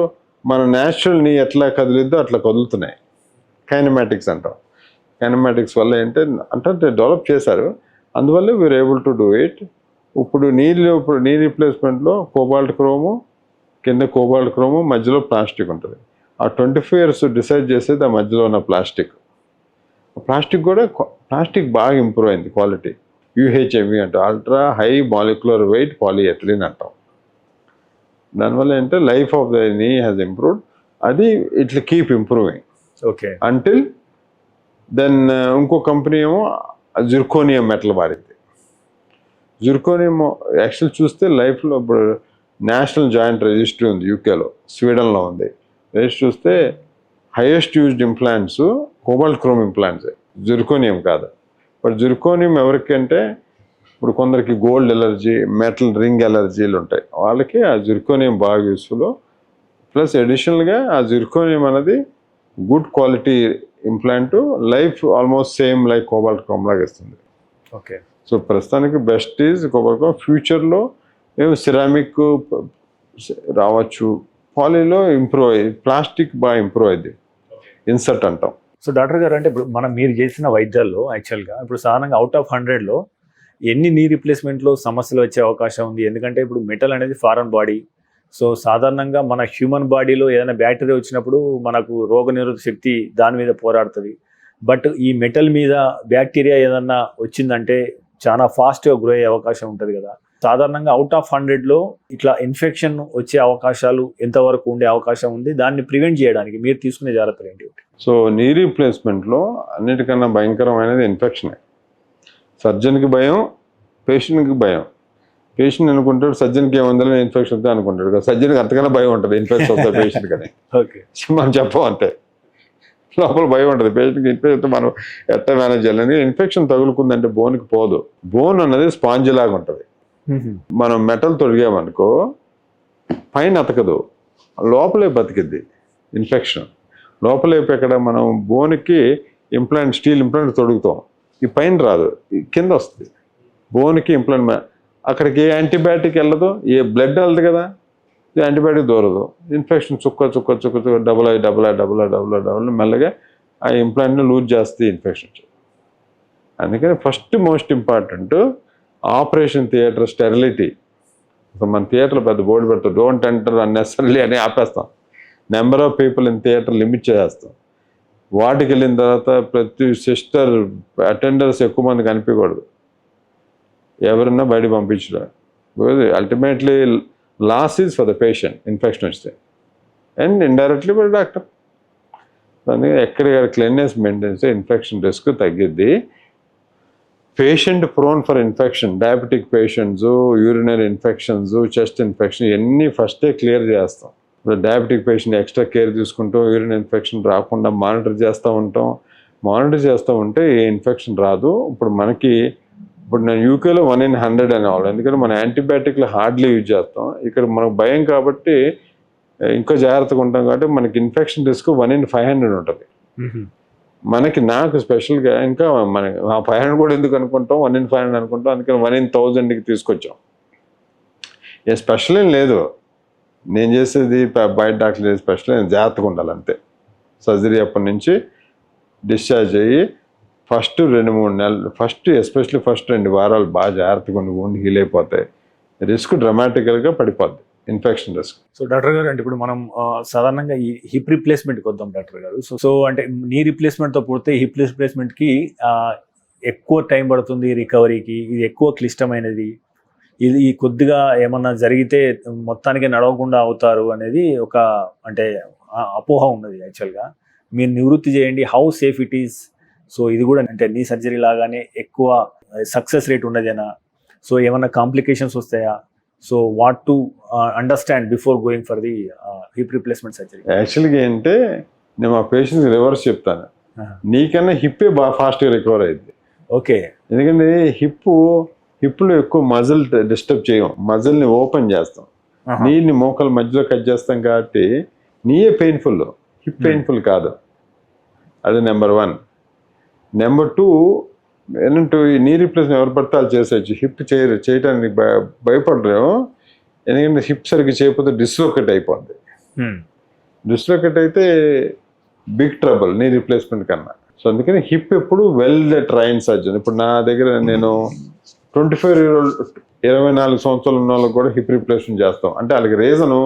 [SPEAKER 2] మన న్యాచురల్ నీ ఎట్లా కదిలిద్దో అట్లా కదులుతున్నాయి. కైనమాటిక్స్ అంటాం. కైనమాటిక్స్ వల్ల అంటే డెవలప్ చేశారు, అందువల్ల we are able to do it. ఇప్పుడు నీ రీప్లేస్మెంట్లో కోబాల్ట్ క్రోము, కింద కోబాల్ట్ క్రోము, మధ్యలో ప్లాస్టిక్ ఉంటుంది. ఆ 25 years డిసైడ్ చేసేది ఆ మధ్యలో ఉన్న ప్లాస్టిక్. ప్లాస్టిక్ బాగా ఇంప్రూవ్ అయింది క్వాలిటీ. UHME అంటే ultra high molecular weight polyethylene అంటాం. దానివల్ల ఏంటంటే life of the knee has improved. అది ఇట్లా keep improving
[SPEAKER 1] okay
[SPEAKER 2] until then ఇంకో కంపెనీ ఏమో జిర్కోనియం మెటల్ వాడింది. జిర్కోనియం యాక్చువల్ చూస్తే లైఫ్లో ఇప్పుడు నేషనల్ జాయింట్ రిజిస్ట్రీ ఉంది యూకేలో, స్వీడన్లో ఉంది. రిజిస్ట్రీ చూస్తే highest used implants cobalt chrome implants, zirconium కాదు. బట్ జిర్కోనియం ఎవరికంటే ఇప్పుడు కొందరికి గోల్డ్ ఎలర్జీ, మెటల్ రింగ్ ఎలర్జీలు ఉంటాయి, వాళ్ళకి ఆ జిర్కోనియం బాగా యూస్ఫుల్. ప్లస్ అడిషనల్గా ఆ జిర్కోనియం అనేది good quality implant, life almost same like cobalt chrome లాగా ఇస్తుంది.
[SPEAKER 1] ఓకే.
[SPEAKER 2] సో ప్రస్తుతానికి బెస్ట్ ఈజ్ కోబాల్ట్ క్రోమ్. ఫ్యూచర్లో మేము సిరామిక్ రావచ్చు, పాలీలో ఇంప్రూవ్ అయ్యి, ప్లాస్టిక్ బాగా ఇంప్రూవ్ అయింది, ఇన్సర్ట్ అంటాం.
[SPEAKER 1] సో డాక్టర్ గారు అంటే ఇప్పుడు మీరు చేసిన వైద్యాల్లో యాక్చువల్గా ఇప్పుడు సాధారణంగా అవుట్ ఆఫ్ 100లో ఎన్ని నీ రీప్లేస్మెంట్లో సమస్యలు వచ్చే అవకాశం ఉంది? ఎందుకంటే ఇప్పుడు మెటల్ అనేది ఫారెన్ బాడీ. సో సాధారణంగా మన హ్యూమన్ బాడీలో ఏదైనా బ్యాక్టీరియా వచ్చినప్పుడు మనకు రోగనిరోధక శక్తి దాని మీద పోరాడుతుంది. బట్ ఈ మెటల్ మీద బ్యాక్టీరియా ఏదన్నా వచ్చిందంటే చాలా ఫాస్ట్గా గ్రో అయ్యే అవకాశం ఉంటుంది కదా. సాధారణంగా అవుట్ ఆఫ్ 100లో ఇట్లా ఇన్ఫెక్షన్ వచ్చే అవకాశాలు ఎంతవరకు ఉండే అవకాశం ఉంది? దాన్ని ప్రివెంట్ చేయడానికి మీరు తీసుకునే జాగ్రత్తలు ఏంటి?
[SPEAKER 2] సో నీ రీప్లేస్మెంట్లో అన్నిటికన్నా భయంకరమైనది ఇన్ఫెక్షనే. సర్జన్కి భయం, పేషెంట్కి భయం. పేషెంట్ అనుకుంటాడు సర్జన్కి ఏముందని ఇన్ఫెక్షన్ వస్తే అనుకుంటాడు కదా, సర్జన్కి అంతకన్నా భయం ఉంటుంది ఇన్ఫెక్షన్ వస్తే పేషెంట్ కానీ.
[SPEAKER 1] ఓకే,
[SPEAKER 2] మనం చెప్పం అంతే, లోపల భయం ఉంటుంది పేషెంట్కి ఇన్ఫెక్షన్ మనం ఎట్లా మేనేజ్ చేయాలని. ఇన్ఫెక్షన్ తగులుకుందంటే బోన్కి పోదు. బోన్ అన్నది స్పాంజ్ లాగా ఉంటుంది. మనం మెటల్ తొడిగామనుకో పైన అతకదు, లోపలే బతికిద్ది ఇన్ఫెక్షన్. లోపలే ఎక్కడ మనం బోన్కి ఇంప్లాంట్, స్టీల్ ఇంప్లాంట్ తొడుగుతాం, ఈ పైన రాదు, కింద వస్తుంది. బోన్కి ఇంప్లాంట్ అక్కడికి ఏ యాంటీబయాటిక్ వెళ్ళదు, ఏ బ్లడ్ వెళ్ళదు కదా, యాంటీబయాటిక్ దూరదు. ఇన్ఫెక్షన్ చుక్క డబుల్ మెల్లగా ఆ ఇంప్లాంట్ని లూజ్ చేస్తుంది ఇన్ఫెక్షన్. అందుకని first most important operation theatre sterility. మన థియేటర్లో పెద్ద బోర్డు పెడతాం, డోంట్ ఎంటర్ అన్నెసరీ అని ఆపేస్తాం. Number of people in theatre limit చేస్తాం. వాటికి వెళ్ళిన తర్వాత ప్రతి సిస్టర్, అటెండర్స్ ఎక్కువ మంది కనిపించకూడదు, ఎవరన్నా బయట పంపించడం. Ultimately loss is for the patient infection వస్తే, అండ్ ఇండైరెక్ట్లీ ఫర్ డాక్టర్. దాన్ని ఎక్కడిక్కడ క్లీన్నెస్ మెయింటైన్ చేస్తే ఇన్ఫెక్షన్ రిస్క్ తగ్గిద్ది. Patient prone for infection, diabetic patients, urinary infections, chest infection ఇవన్నీ ఫస్టే క్లియర్ చేస్తాం. ఇప్పుడు డయాబెటిక్ పేషెంట్ ఎక్స్ట్రా కేర్ తీసుకుంటాం, యూరిన్ ఇన్ఫెక్షన్ రాకుండా మానిటర్ చేస్తూ ఉంటాం. మానిటర్ చేస్తూ ఉంటే ఏ ఇన్ఫెక్షన్ రాదు. ఇప్పుడు నేను యూకేలో 1 in 100 అనేవాళ్ళు, ఎందుకంటే మన యాంటీబయాటిక్లు హార్డ్లీ యూజ్ చేస్తాం. ఇక్కడ మనకు భయం కాబట్టి ఇంకా జాగ్రత్తగా ఉంటాం కాబట్టి మనకి ఇన్ఫెక్షన్ రిస్క్ 1 in 500 ఉంటుంది. నాకు స్పెషల్గా ఇంకా మన 500 కూడా ఎందుకు అనుకుంటాం, 1 in 500 అనుకుంటాం, అందుకని 1 in 1000కి తీసుకొచ్చాం. ఏ స్పెషల్ ఏం లేదు, నేను చేసేది బయట డాక్టర్ స్పెషల్ ఏం, జాగ్రత్తగా ఉండాలి అంతే. సర్జరీ అప్పటి నుంచి డిశ్చార్జ్ అయ్యి ఫస్ట్ 2-3 నెలలు, ఎస్పెషల్లీ ఫస్ట్ 2 వారాలు బాగా జాగ్రత్తగా ఉండి హీల్ అయిపోతాయి. రిస్క్ డ్రమాటికల్గా పడిపోద్ది, ఇన్ఫెక్షన్ రిస్క్.
[SPEAKER 1] సో డాక్టర్ గారు, అంటే ఇప్పుడు మనం సాధారణంగా ఈ హిప్ రిప్లేస్మెంట్కి వద్దాం డాక్టర్ గారు. సో అంటే నీ రిప్లేస్మెంట్తో పోతే హిప్ రిప్లేస్మెంట్కి ఎక్కువ టైం పడుతుంది రికవరీకి, ఇది ఎక్కువ క్లిష్టమైనది, ఇది కొద్దిగా ఏమన్నా జరిగితే మొత్తానికి నడవకుండా అవుతారు అనేది ఒక అంటే అపోహ ఉన్నది. యాక్చువల్గా మీరు నివృత్తి చేయండి, how safe it is. So ఇది కూడా అంటే నీ సర్జరీ లాగానే ఎక్కువ సక్సెస్ రేట్ ఉన్నదేనా, సో ఏమన్నా కాంప్లికేషన్స్ వస్తాయా, so what to understand before going for the hip replacement surgery?
[SPEAKER 2] యాక్చువల్గా ఏంటంటే నేను మా పేషెంట్కి రివర్స్ చెప్తాను, నీకన్నా హిప్పే బాగా ఫాస్ట్గా రికవర్ అయింది.
[SPEAKER 1] ఓకే,
[SPEAKER 2] ఎందుకంటే హిప్లో ఎక్కువ మజిల్ డిస్టర్బ్ చేయం, మజిల్ని ఓపెన్ చేస్తాం, నీళ్ళని మోకాల మధ్యలో కట్ చేస్తాం కాబట్టి నీయే పెయిన్ఫుల్, హిప్ పెయిన్ఫుల్ కాదు. అది నెంబర్ 1. నెంబర్ 2 ఏంటంటే ఈ నీ రిప్లేస్మెంట్ ఎవరు పడితే వాళ్ళు చేసేయచ్చు, హిప్ చేయడానికి భయపడరేమో. ఎందుకంటే హిప్ సరిగ్గా చేయకపోతే డిస్లోకేట్ అయిపోద్ది. డిస్లోకేట్ అయితే బిగ్ ట్రబుల్ నీ రిప్లేస్మెంట్ కన్నా. సో అందుకని హిప్ ఎప్పుడు వెల్ ట్రైన్ సర్జన్. ఇప్పుడు నా దగ్గర నేను 24 సంవత్సరాలు ఉన్న వాళ్ళకి కూడా హిప్ రిప్లేస్మెంట్ చేస్తాం. అంటే వాళ్ళకి రీజను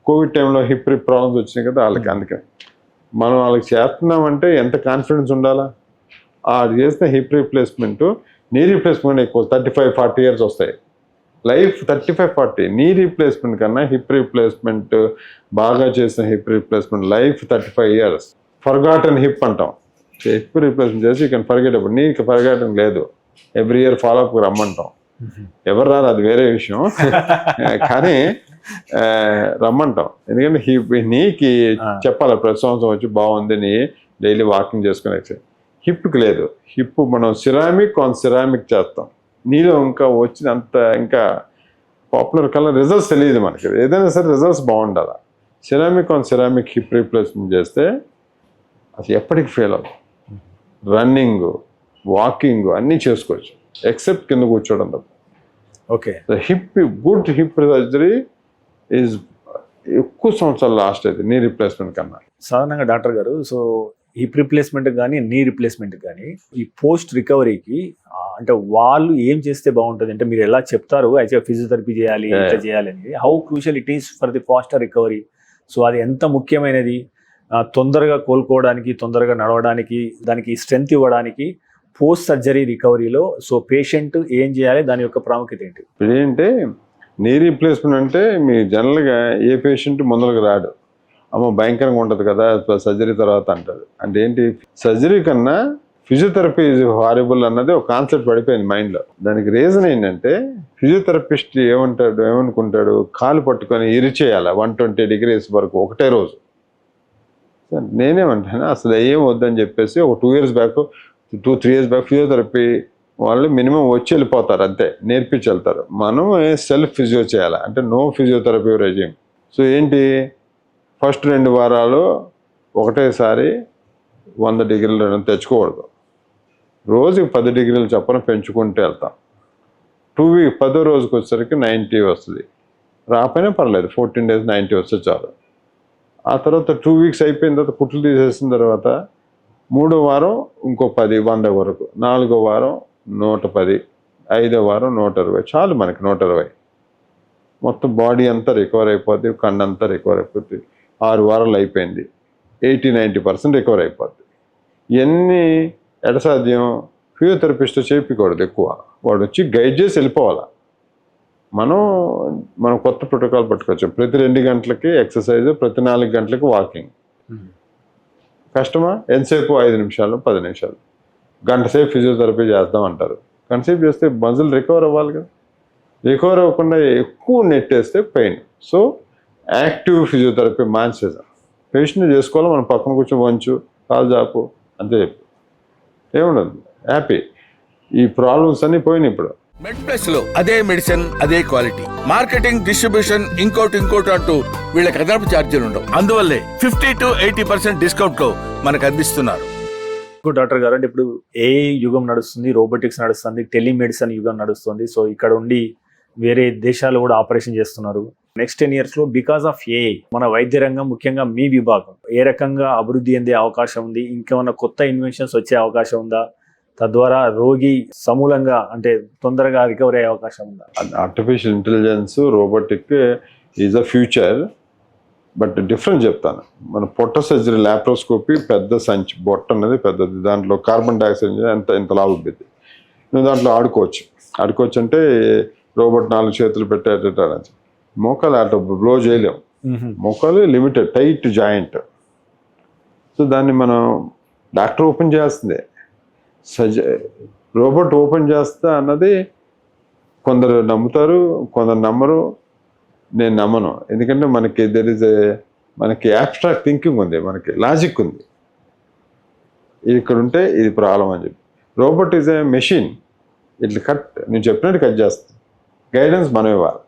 [SPEAKER 2] కోవిడ్ టైంలో హిప్ ప్రాబ్లమ్స్ వచ్చినాయి కదా వాళ్ళకి. అందుకని మనం వాళ్ళకి చేస్తున్నామంటే ఎంత కాన్ఫిడెన్స్ ఉండాలా. అది చేసిన హిప్ రిప్లేస్మెంట్, నీ రిప్లేస్మెంట్ ఎక్కువ 35-40 years వస్తాయి. లైఫ్ 35-40. నీ రిప్లేస్మెంట్ కన్నా హిప్ రిప్లేస్మెంట్, బాగా చేసిన hip replacement life 35 years. Forgotten hip అంటాం. హిప్ రిప్లేస్మెంట్ చేసి ఇక ఫర్గెట్. అప్పుడు నీకు ఫర్గాటన్ లేదు, ఎవ్రీ ఇయర్ ఫాలోఅప్కి రమ్మంటాం. ఎవరు రాదు అది వేరే విషయం, కానీ రమ్మంటాం. ఎందుకంటే నీకి చెప్పాలి ప్రతి సంవత్సరం వచ్చి బాగుంది, నీ డైలీ వాకింగ్ చేసుకుని ఎక్సర్సైజ్. హిప్కి లేదు. హిప్ మనం సిరామిక్ చేస్తాం. నీలో ఇంకా వచ్చినంత ఇంకా పాపులర్ కలర్ రిజల్ట్స్ తెలియదు మనకి. ఏదైనా సరే రిజల్ట్స్ బాగుండాలి. సిరామిక్ హిప్ రిప్లేస్మెంట్ చేస్తే అసలు ఎప్పటికి ఫెయిల్ అవుతుంది. రన్నింగ్, వాకింగ్ అన్నీ చేసుకోవచ్చు, ఎక్సెప్ట్ కింద కూర్చోవడం తప్ప.
[SPEAKER 1] Okay,
[SPEAKER 2] good hip surgery is ఎక్కువ సంవత్సరాలు లాస్ట్ అయితే నీ రిప్లేస్మెంట్ కన్నా.
[SPEAKER 1] సాధారణంగా డాక్టర్ గారు, సో హిప్ రిప్లేస్మెంట్ కానీ నీ రిప్లేస్మెంట్ కానీ ఈ పోస్ట్ రికవరీకి అంటే వాళ్ళు ఏం చేస్తే బాగుంటుంది అంటే మీరు ఎలా చెప్తారు అయితే ఫిజియోథెరపీ చేయాలి, ఇట్లా చేయాలి అనేది, how crucial it is for the faster recovery. So అది ఎంత ముఖ్యమైనది తొందరగా కోలుకోవడానికి, తొందరగా నడవడానికి, దానికి స్ట్రెంగ్త్ ఇవ్వడానికి పోస్ట్ సర్జరీ రికవరీలో. సో పేషెంట్ ఏం చేయాలి, దాని యొక్క ప్రాముఖ్యత ఏంటి?
[SPEAKER 2] ఇదేంటే నీ రీప్లేస్మెంట్ అంటే మీ జనరల్గా ఏ పేషెంట్ ముందరకు రాడు, అమ్మ భయంకరంగా ఉంటుంది కదా సర్జరీ తర్వాత అంటారు. అంటే ఏంటి, సర్జరీ కన్నా ఫిజియోథెరపీ ఈజ్ హారిబుల్ అన్నది ఒక కాన్సెప్ట్ పడిపోయింది మైండ్లో. దానికి రీజన్ ఏంటంటే ఫిజియోథెరపిస్ట్ ఏమనుకుంటాడు, కాలు పట్టుకొని ఇరిచేయాలి 120 degrees వరకు ఒకటే రోజు. నేనేమంటాను అసలు ఏం వద్దని చెప్పేసి ఒక 2 years back 2-3 years back physiotherapy వాళ్ళు మినిమం వచ్చి వెళ్ళిపోతారు, అంతే నేర్పించి వెళ్తారు. మనం సెల్ఫ్ ఫిజియో చేయాలి, అంటే నో ఫిజియోథెరపీ రెజ్యూమ్. సో ఏంటి, ఫస్ట్ 2 వారాలు ఒకటేసారి 100 degrees తెచ్చుకోకూడదు, రోజుకి 10 degrees చొప్పున పెంచుకుంటూ వెళ్తాం. 10వ రోజుకి వచ్చేసరికి 90 వస్తుంది, రాకపోయినా పర్లేదు 14 days 90 వస్తే చాలు. ఆ తర్వాత 2 weeks అయిపోయిన తర్వాత కుట్లు తీసేసిన తర్వాత 3వ వారం ఇంకో 10, 100 వరకు, 4వ వారం 110, 5వ వారం 120, చాలు మనకి 120. మొత్తం బాడీ అంతా రికవర్ అయిపోద్ది, కండ అంతా రికవర్ అయిపోద్ది. 6 వారాలు అయిపోయింది, 80-90% రికవర్ అయిపోద్ది. ఇవన్నీ ఎడసాధ్యం ఫిజియోథెరపిస్ట్ చేయించకూడదు ఎక్కువ, వాడు వచ్చి గైడ్ చేసి వెళ్ళిపోవాలి. మనం కొత్త ప్రోటోకాల్ పట్టుకోవచ్చు. ప్రతి 2 గంటలకి ఎక్సర్సైజ్, ప్రతి 4 గంటలకి వాకింగ్. కష్టమా? ఎంతసేపు 5 నిమిషాలు 10 నిమిషాలు, గంట సేపు ఫిజియోథెరపీ చేద్దాం అంటారు. గంట సేపు చేస్తే మజిల్ రికవర్ అవ్వాలి కదా, రికవర్ అవ్వకుండా ఎక్కువ నెట్టేస్తే పెయిన్. సో యాక్టివ్ ఫిజియోథెరపీ మాన్సేజం పేషెంట్ చేసుకోవాలి. మనం పక్కన కూర్చొని వంచు, కాలు జాపు అంతే చెప్పు, ఏముండదు, హ్యాపీ. ఈ ప్రాబ్లమ్స్ అన్నీ పోయినాయి ఇప్పుడు.
[SPEAKER 4] మెడ్ ప్లస్ లో అదే మెడిసిన్, అదే క్వాలిటీ, మార్కెటింగ్, డిస్ట్రిబ్యూషన్, ఇంకోటి అంటూ వీళ్ళకి అదనపు ఛార్జీలు ఉండవు. అందువల్లే 50-80% డిస్కౌంట్ లో మనకు అందిస్తున్నారు.
[SPEAKER 1] ఇప్పుడు డాక్టర్ గారు అంటే ఇప్పుడు ఏ యుగం నడుస్తుంది, రోబోటిక్స్ నడుస్తుంది, టెలిమెడిసిన్ యుగం నడుస్తుంది. సో ఇక్కడ ఉండి వేరే దేశాలు కూడా ఆపరేషన్ చేస్తున్నారు. నెక్స్ట్ 10 years లో బికాస్ ఆఫ్ ఏఐ మన వైద్య రంగం ముఖ్యంగా మీ విభాగం ఏ రకంగా అభివృద్ధి చెందే అవకాశం ఉంది? ఇంకేమైనా కొత్త ఇన్వెన్షన్స్ వచ్చే అవకాశం ఉందా? తద్వారా రోగి సమూలంగా అంటే తొందరగా రికవరీ అయ్యే అవకాశం ఉందా?
[SPEAKER 2] Artificial intelligence robotic is a future. But different చెప్తాను. మన పొట్ట సర్జరీ లాప్రోస్కోపీ పెద్ద సంచి, బొట్ట అనేది పెద్దది, దాంట్లో కార్బన్ డైఆక్సైడ్ ఎంత లావుద్ది. నువ్వు దాంట్లో ఆడుకోవచ్చు అంటే రోబోట్ 4 చేతులు పెట్టేటట్టు మోకాలు అటు బ్లో చేయలేం. మోకాలు లిమిటెడ్ టైట్ జాయింట్. సో దాన్ని మనం డాక్టర్ ఓపెన్ చేయాల్సిందే. రోబోట్ ఓపెన్ చేస్తా అన్నది కొందరు నమ్ముతారు, కొందరు నమ్మరు. నేను నమ్మను. ఎందుకంటే మనకి యాబ్స్ట్రాక్ట్ థింకింగ్ ఉంది, మనకి లాజిక్ ఉంది. ఇక్కడ ఉంటే ఇది ప్రాబ్లం అని చెప్పి. Robot is a machine. ఇట్లా నేను చెప్పినట్టు కట్ చేస్తాను. గైడెన్స్ మనం ఇవ్వాలి.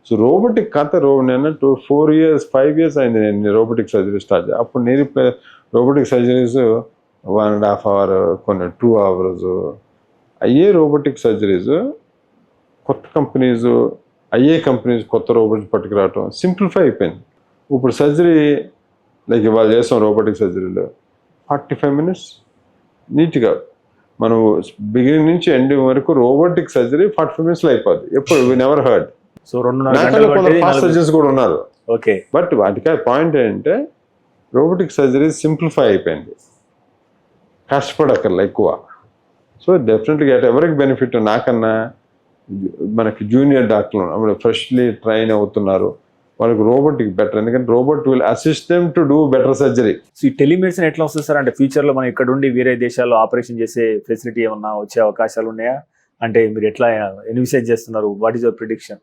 [SPEAKER 2] సో రోబోటిక్ నేను 4 years 5 years అయింది నేను రోబోటిక్ సర్జరీ స్టార్ట్ చేయాలి. అప్పుడు నేను రోబోటిక్ సర్జరీస్ 1.5 hour, కొన్ని 2 hours అయ్యే రోబోటిక్ సర్జరీస్. కొత్త కంపెనీస్ కొత్త రోబోట్స్ పట్టుకురావటం సింప్లిఫై అయిపోయింది. ఇప్పుడు సర్జరీ లైక్ ఇవాళ చేస్తాం రోబోటిక్ సర్జరీలో 45 minutes నీట్గా మనం బిగినింగ్ నుంచి ఎండింగ్ వరకు రోబోటిక్ సర్జరీ 45 minutes అయిపోద్ది. ఎప్పుడు వి నెవర్ హర్డ్.
[SPEAKER 1] సో 2.5 గంటలు
[SPEAKER 2] ఫాస్ట్ సర్జన్స్ కూడా ఉన్నారు.
[SPEAKER 1] ఓకే.
[SPEAKER 2] బట్ వాటికి పాయింట్ ఏంటంటే రోబోటిక్ సర్జరీ సింప్లిఫై అయిపోయింది, కష్టపడక్కర్లే ఎక్కువ. సో డెఫినెట్గా ఎవరికి బెనిఫిట్? నాకన్నా మనకి జూనియర్ డాక్టర్లు ఫ్రెష్లీ ట్రైన్ అవుతున్నారు, వాళ్ళకి రోబోటిక్ బెటర్. ఎందుకంటే robot will assist them to do better surgery.
[SPEAKER 1] So ఈ టెలిమెడిసిన్ ఎట్లా వస్తుంది సార్? అంటే ఫ్యూచర్లో మనం ఇక్కడ ఉండి వేరే దేశాల్లో ఆపరేషన్ చేసే ఫెసిలిటీ ఏమన్నా వచ్చే అవకాశాలు ఉన్నాయా? అంటే మీరు ఎట్లా ఎన్విసైజ్ చేస్తున్నారు? What is your prediction?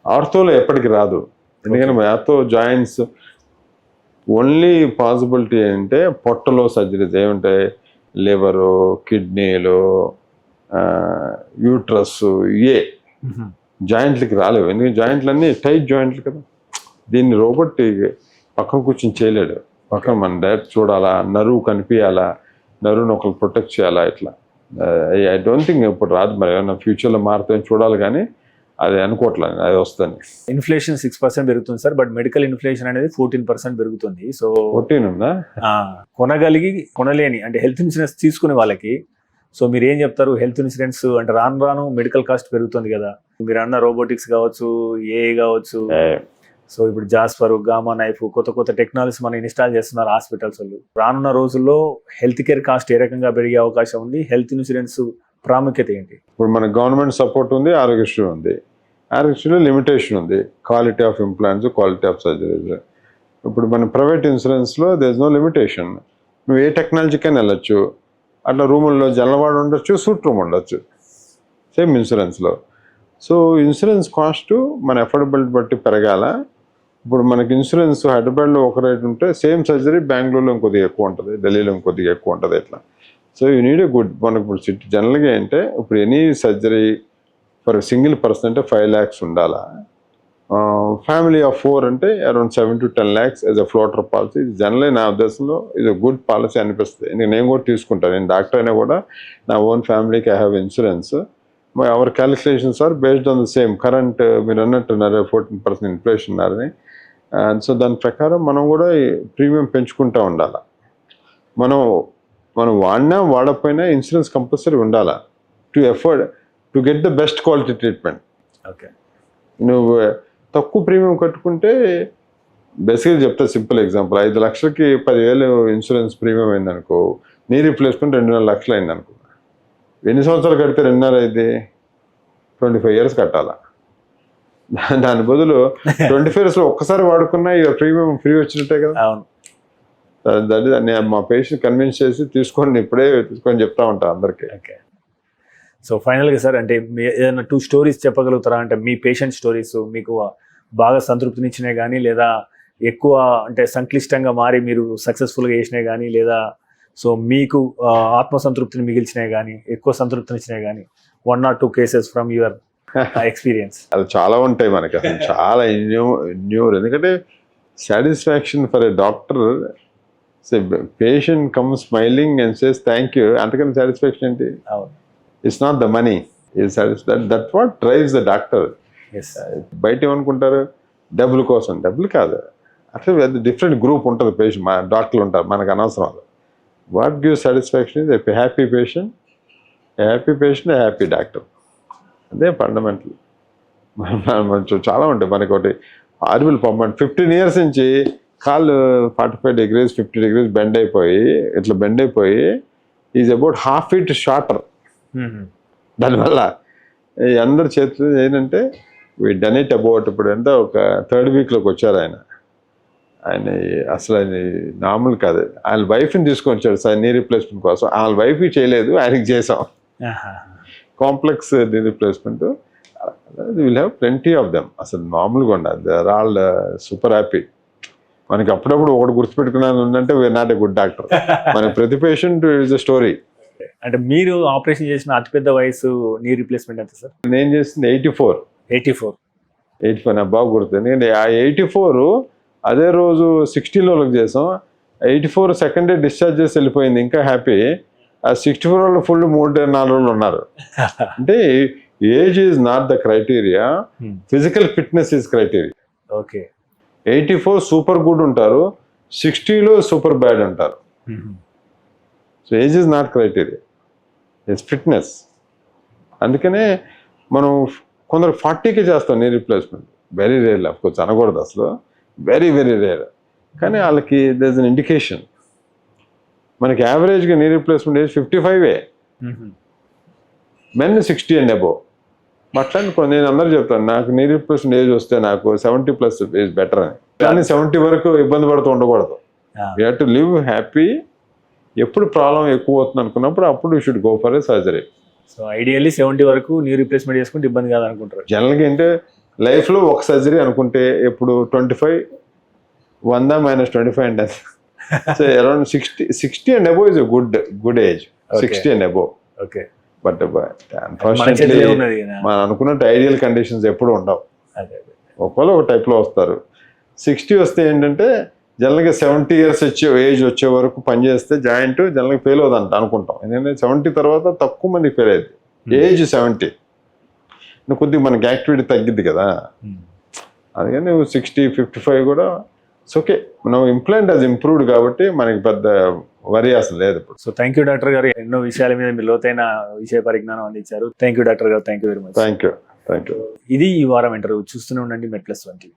[SPEAKER 2] ఆర్థోలో ఎప్పటికి రాదు. ఎందుకంటే ఆర్థో జాయింట్స్ ఓన్లీ పాసిబిలిటీ ఏంటంటే పొట్టలో సర్జరీస్ ఏముంటాయి, లివరు, కిడ్నీలు, యూట్రస్, జాయింట్లకి రాలేవు. ఎందుకంటే జాయింట్లు అన్నీ టైట్ జాయింట్లు కదా. దీన్ని రోబోట్ పక్కన కూర్చొని చేయలేడు. పక్కన మనం డైరెక్ట్ చూడాలా, నరువు కనిపించాలా, నరువుని ఒకరు ప్రొటెక్ట్ చేయాలా. ఇట్లా ఐ డోంట్ థింక్ ఇప్పుడు రాదు. మరి ఏమన్నా ఫ్యూచర్లో మారుతాయని చూడాలి, కానీ అది అనుకోవట్లేదు అది వస్తుంది.
[SPEAKER 1] ఇన్ఫ్లేషన్ 6% పెరుగుతుంది సార్, బట్ మెడికల్ ఇన్ఫ్లేషన్ అనేది 14% పెరుగుతుంది. సో
[SPEAKER 2] 14 ఉందా?
[SPEAKER 1] కొనలేని అంటే హెల్త్ ఇన్సూరెన్స్ తీసుకునే వాళ్ళకి. సో మీరు ఏం చెప్తారు? హెల్త్ ఇన్సూరెన్స్ అంటే రాను మెడికల్ కాస్ట్ పెరుగుతుంది కదా. మీరు అన్న రోబోటిక్స్ కావచ్చు, ఏఐ కావచ్చు. సో ఇప్పుడు జాస్పర్, గామా నైఫ్, కొత్త టెక్నాలజీస్ మనం ఇన్స్టాల్ చేస్తున్నారు హాస్పిటల్స్ వాళ్ళు. రానున్న రోజుల్లో హెల్త్ కేర్ కాస్ట్ ఏ రకంగా పెరిగే అవకాశం ఉంది? హెల్త్ ఇన్సూరెన్స్ ప్రాముఖ్యత ఏంటి?
[SPEAKER 2] ఇప్పుడు మన గవర్నమెంట్ సపోర్ట్ ఉంది, ఆరోగ్యశ్రీ ఉంది. ఆరోగ్యశ్రీలో లిమిటేషన్ ఉంది, quality of implants, quality of surgeries. ఇప్పుడు మన ప్రైవేట్ ఇన్సూరెన్స్లో దేర్ ఇస్ నో లిమిటేషన్. నువ్వు ఏ టెక్నాలజీకైనా వెళ్ళొచ్చు. అట్లా రూముల్లో జనరల్ ఉండొచ్చు, సూట్ రూమ్ ఉండొచ్చు, సేమ్ ఇన్సూరెన్స్లో. సో ఇన్సూరెన్స్ కాస్ట్ మన అఫోర్డబిలిటీ బట్టి పెరగాల. ఇప్పుడు మనకి ఇన్సూరెన్స్ హైదరాబాద్లో ఒక రేట్ ఉంటే సేమ్ సర్జరీ బెంగళూరులో ఇంకొద్దిగా ఎక్కువ ఉంటుంది, ఢిల్లీలో ఇంకొద్దిగా ఎక్కువ ఉంటుంది. ఇట్లా so you need a good. మనకు ఇప్పుడు సిటీ జనరల్గా ఏంటంటే ఇప్పుడు any surgery for single person అంటే 5 lakhs ఉండాలా. ఫ్యామిలీ ఆఫ్ 4 అంటే around 7 to 10 lakhs as a floater policy. Generally నా ఉద్దేశంలో ఇది గుడ్ పాలసీ అనిపిస్తుంది. నేను కూడా తీసుకుంటాను. నేను డాక్టర్ అయినా కూడా నా ఓన్ ఫ్యామిలీకి I have insurance. Our calculations are based on the same current. మీరు అన్నట్టున్నారు 14% ఇన్ఫ్లేషన్ ఉన్నారని. సో దాని ప్రకారం మనం కూడా ప్రీమియం పెంచుకుంటూ ఉండాలి. మనం వాడకపోయినా ఇన్సూరెన్స్ కంపల్సరీ ఉండాలా to get the best quality treatment.
[SPEAKER 1] Okay.
[SPEAKER 2] నువ్వు తక్కువ ప్రీమియం కట్టుకుంటే బేసిక్గా చెప్తా సింపుల్ ఎగ్జాంపుల్, 5 లక్షలకి 10,000 ఇన్సూరెన్స్ ప్రీమియం అయిందనుకో, నీ రీప్లేస్మెంట్ 2.5 లక్షలు అయిందనుకో. ఎన్ని సంవత్సరాలు కడితే 2.5 అయితే 25 years కట్టాలా. దాని బదులు 25 yearsలో ఒక్కసారి వాడుకున్నా ఇక ప్రీమియం ఫ్రీ వచ్చినట్టే కదా.
[SPEAKER 1] అవును.
[SPEAKER 2] మా పేషెంట్ కన్విన్స్ చేసి తీసుకొని చెప్తా ఉంటా అందరికి.
[SPEAKER 1] ఓకే. సో ఫైనల్గా సార్ అంటే ఏదైనా 2 stories చెప్పగలుగుతారా? అంటే మీ పేషెంట్ స్టోరీస్ మీకు బాగా సంతృప్తినిచ్చినాయి కానీ, లేదా ఎక్కువ అంటే సంక్లిష్టంగా మారి మీరు సక్సెస్ఫుల్గా చేసినాయి కానీ, లేదా సో మీకు ఆత్మసంతృప్తిని మిగిల్చినాయి కానీ, ఎక్కువ సంతృప్తినిచ్చినాయి కానీ 1 or 2 cases from your experience?
[SPEAKER 2] అది చాలా ఉంటాయి మనకి, అసలు చాలా ఎన్యూర్. ఎందుకంటే satisfaction for a doctor so patient come smiling and says thank you, అంతకన్నా సాటిస్ఫాక్షన్ ఏంటి?
[SPEAKER 1] అవును.
[SPEAKER 2] It's not the money, that what drives the doctor.
[SPEAKER 1] Yes.
[SPEAKER 2] బయట ఏమనుకుంటారు, డబ్బుల కోసం. డబ్బులు కాదు, అట్లా డిఫరెంట్ గ్రూప్ ఉంటుంది పేషెంట్, మా డాక్టర్లు ఉంటారు, మనకు అనవసరం. What gives satisfaction is a happy patient, A happy doctor. అదే ఫండమెంటల్. చాలా ఉంటాయి మనకి. ఒకటి ఆర్బిల్ పంపండి, 15 years నుంచి కాళ్ళు 45 degrees 50 degrees బెండ్ అయిపోయి, ఇట్లా బెండ్ అయిపోయి ఈజ్ అబౌట్ 1/2 feet షార్టర్. దానివల్ల ఈ అందరి చేతులు ఏంటంటే వీ డన్ ఇట్ అబౌట్, ఇప్పుడు ఎంత ఒక 3rd weekలోకి వచ్చారు ఆయన. అసలు ఆయన నార్మల్ కాదు. ఆయన వైఫ్ని తీసుకొని వచ్చాడు సార్ నీ రీప్లేస్మెంట్ కోసం. వాళ్ళ వైఫ్కి చేయలేదు, ఆయనకి చేసాం. Complex knee replacement. Will have plenty of them. అసలు మామూలుగా ఉండదు. They are all super happy. మనకి అప్పుడప్పుడు ఒకటి గుర్తుపెట్టుకున్నాను ఉందంటే we are not a good doctor. మన ప్రతి పేషెంట్ ఈజ్ అ స్టోరీ.
[SPEAKER 1] అంటే మీరు ఆపరేషన్ చేసిన అతిపెద్ద వయసు నీ రీప్లేస్మెంట్ ఎంత సార్?
[SPEAKER 2] నేను చేసింది 84.
[SPEAKER 1] 84
[SPEAKER 2] నాకు బాగా గుర్తు. ఎందుకంటే ఆ 84 అదే రోజు 60లో చేసాం. 84 సెకండ్ డే డిశ్చార్జ్ చేసి వెళ్ళిపోయింది, ఇంకా హ్యాపీ. ఆ 64 వాళ్ళు ఫుల్ 3-4 రోజులు ఉన్నారు. అంటే age is not the criteria, physical fitness is criteria.
[SPEAKER 1] Okay.
[SPEAKER 2] 84 super good ఉంటారు, 60లో సూపర్ బ్యాడ్ ఉంటారు. So age is not criteria, it's fitness. అందుకనే మనం కొందరు 40కి చేస్తాం knee replacement. Very rare, of course అనకూడదు అసలు, వెరీ వెరీ రేర్. కానీ వాళ్ళకి దర్ ఇస్ అన్ ఇండికేషన్. మనకి యావరేజ్గా knee replacement age 55. Men 60 and above. అట్లాంటి నేను అందరూ చెప్తాను, నాకు నీ రీప్లేస్మెంట్ ఏజ్ వస్తే నాకు 70+ ఏజ్ బెటర్ అని. కానీ 70 వరకు ఇబ్బంది పడుతూ ఉండకూడదు. You have to live happy. ఎప్పుడు ప్రాబ్లం ఎక్కువ అవుతుంది అనుకున్నప్పుడు అప్పుడు you should go for a surgery.
[SPEAKER 1] So ideally 70 వరకు నీ రీప్లేస్మెంట్ చేసుకుంటే ఇబ్బంది కాదు అనుకుంటారు.
[SPEAKER 2] జనరల్గా ఏంటంటే లైఫ్లో ఒక సర్జరీ అనుకుంటే ఎప్పుడు 25, 100 - 25 అంటే so around 60 and above is a good age. 60 and above.
[SPEAKER 1] Okay.
[SPEAKER 2] But unfortunately మనం అనుకున్నట్టు ఐడియల్ కండిషన్స్ ఎప్పుడు ఉండవు. ఒకవేళ ఒక టైప్లో వస్తారు. 60 వస్తే ఏంటంటే జనరల్గా 70 years ఏజ్ వచ్చే వరకు పనిచేస్తే జాయింట్ జనరల్గా ఫెయిల్ అవుతుందంట అనుకుంటాం. ఎందుకంటే 70 తర్వాత తక్కువ మందికి ఫెయిల్ అయ్యింది. ఏజ్ 70 కొద్దిగా మనకి యాక్టివిటీ తగ్గిద్ది కదా. అందుకని 60, 55 కూడా ఇట్స్ ఓకే. మనం ఇంప్లాంట్ అది ఇంప్రూవ్డ్ కాబట్టి మనకి పెద్ద వరి అసలు లేదు ఇప్పుడు.
[SPEAKER 1] సో థ్యాంక్ యూ డాక్టర్ గారు, ఎన్నో విషయాల మీద మీరు లోతైన విషయ పరిజ్ఞానం అందించారు. థ్యాంక్ యూ డాక్టర్ గారు, thank you very much.
[SPEAKER 2] Thank you.
[SPEAKER 1] ఇది ఈ వారం ఇంటర్వ్యూ. చూస్తూనే ఉండండి మెడ్ ప్లస్ 1 TV.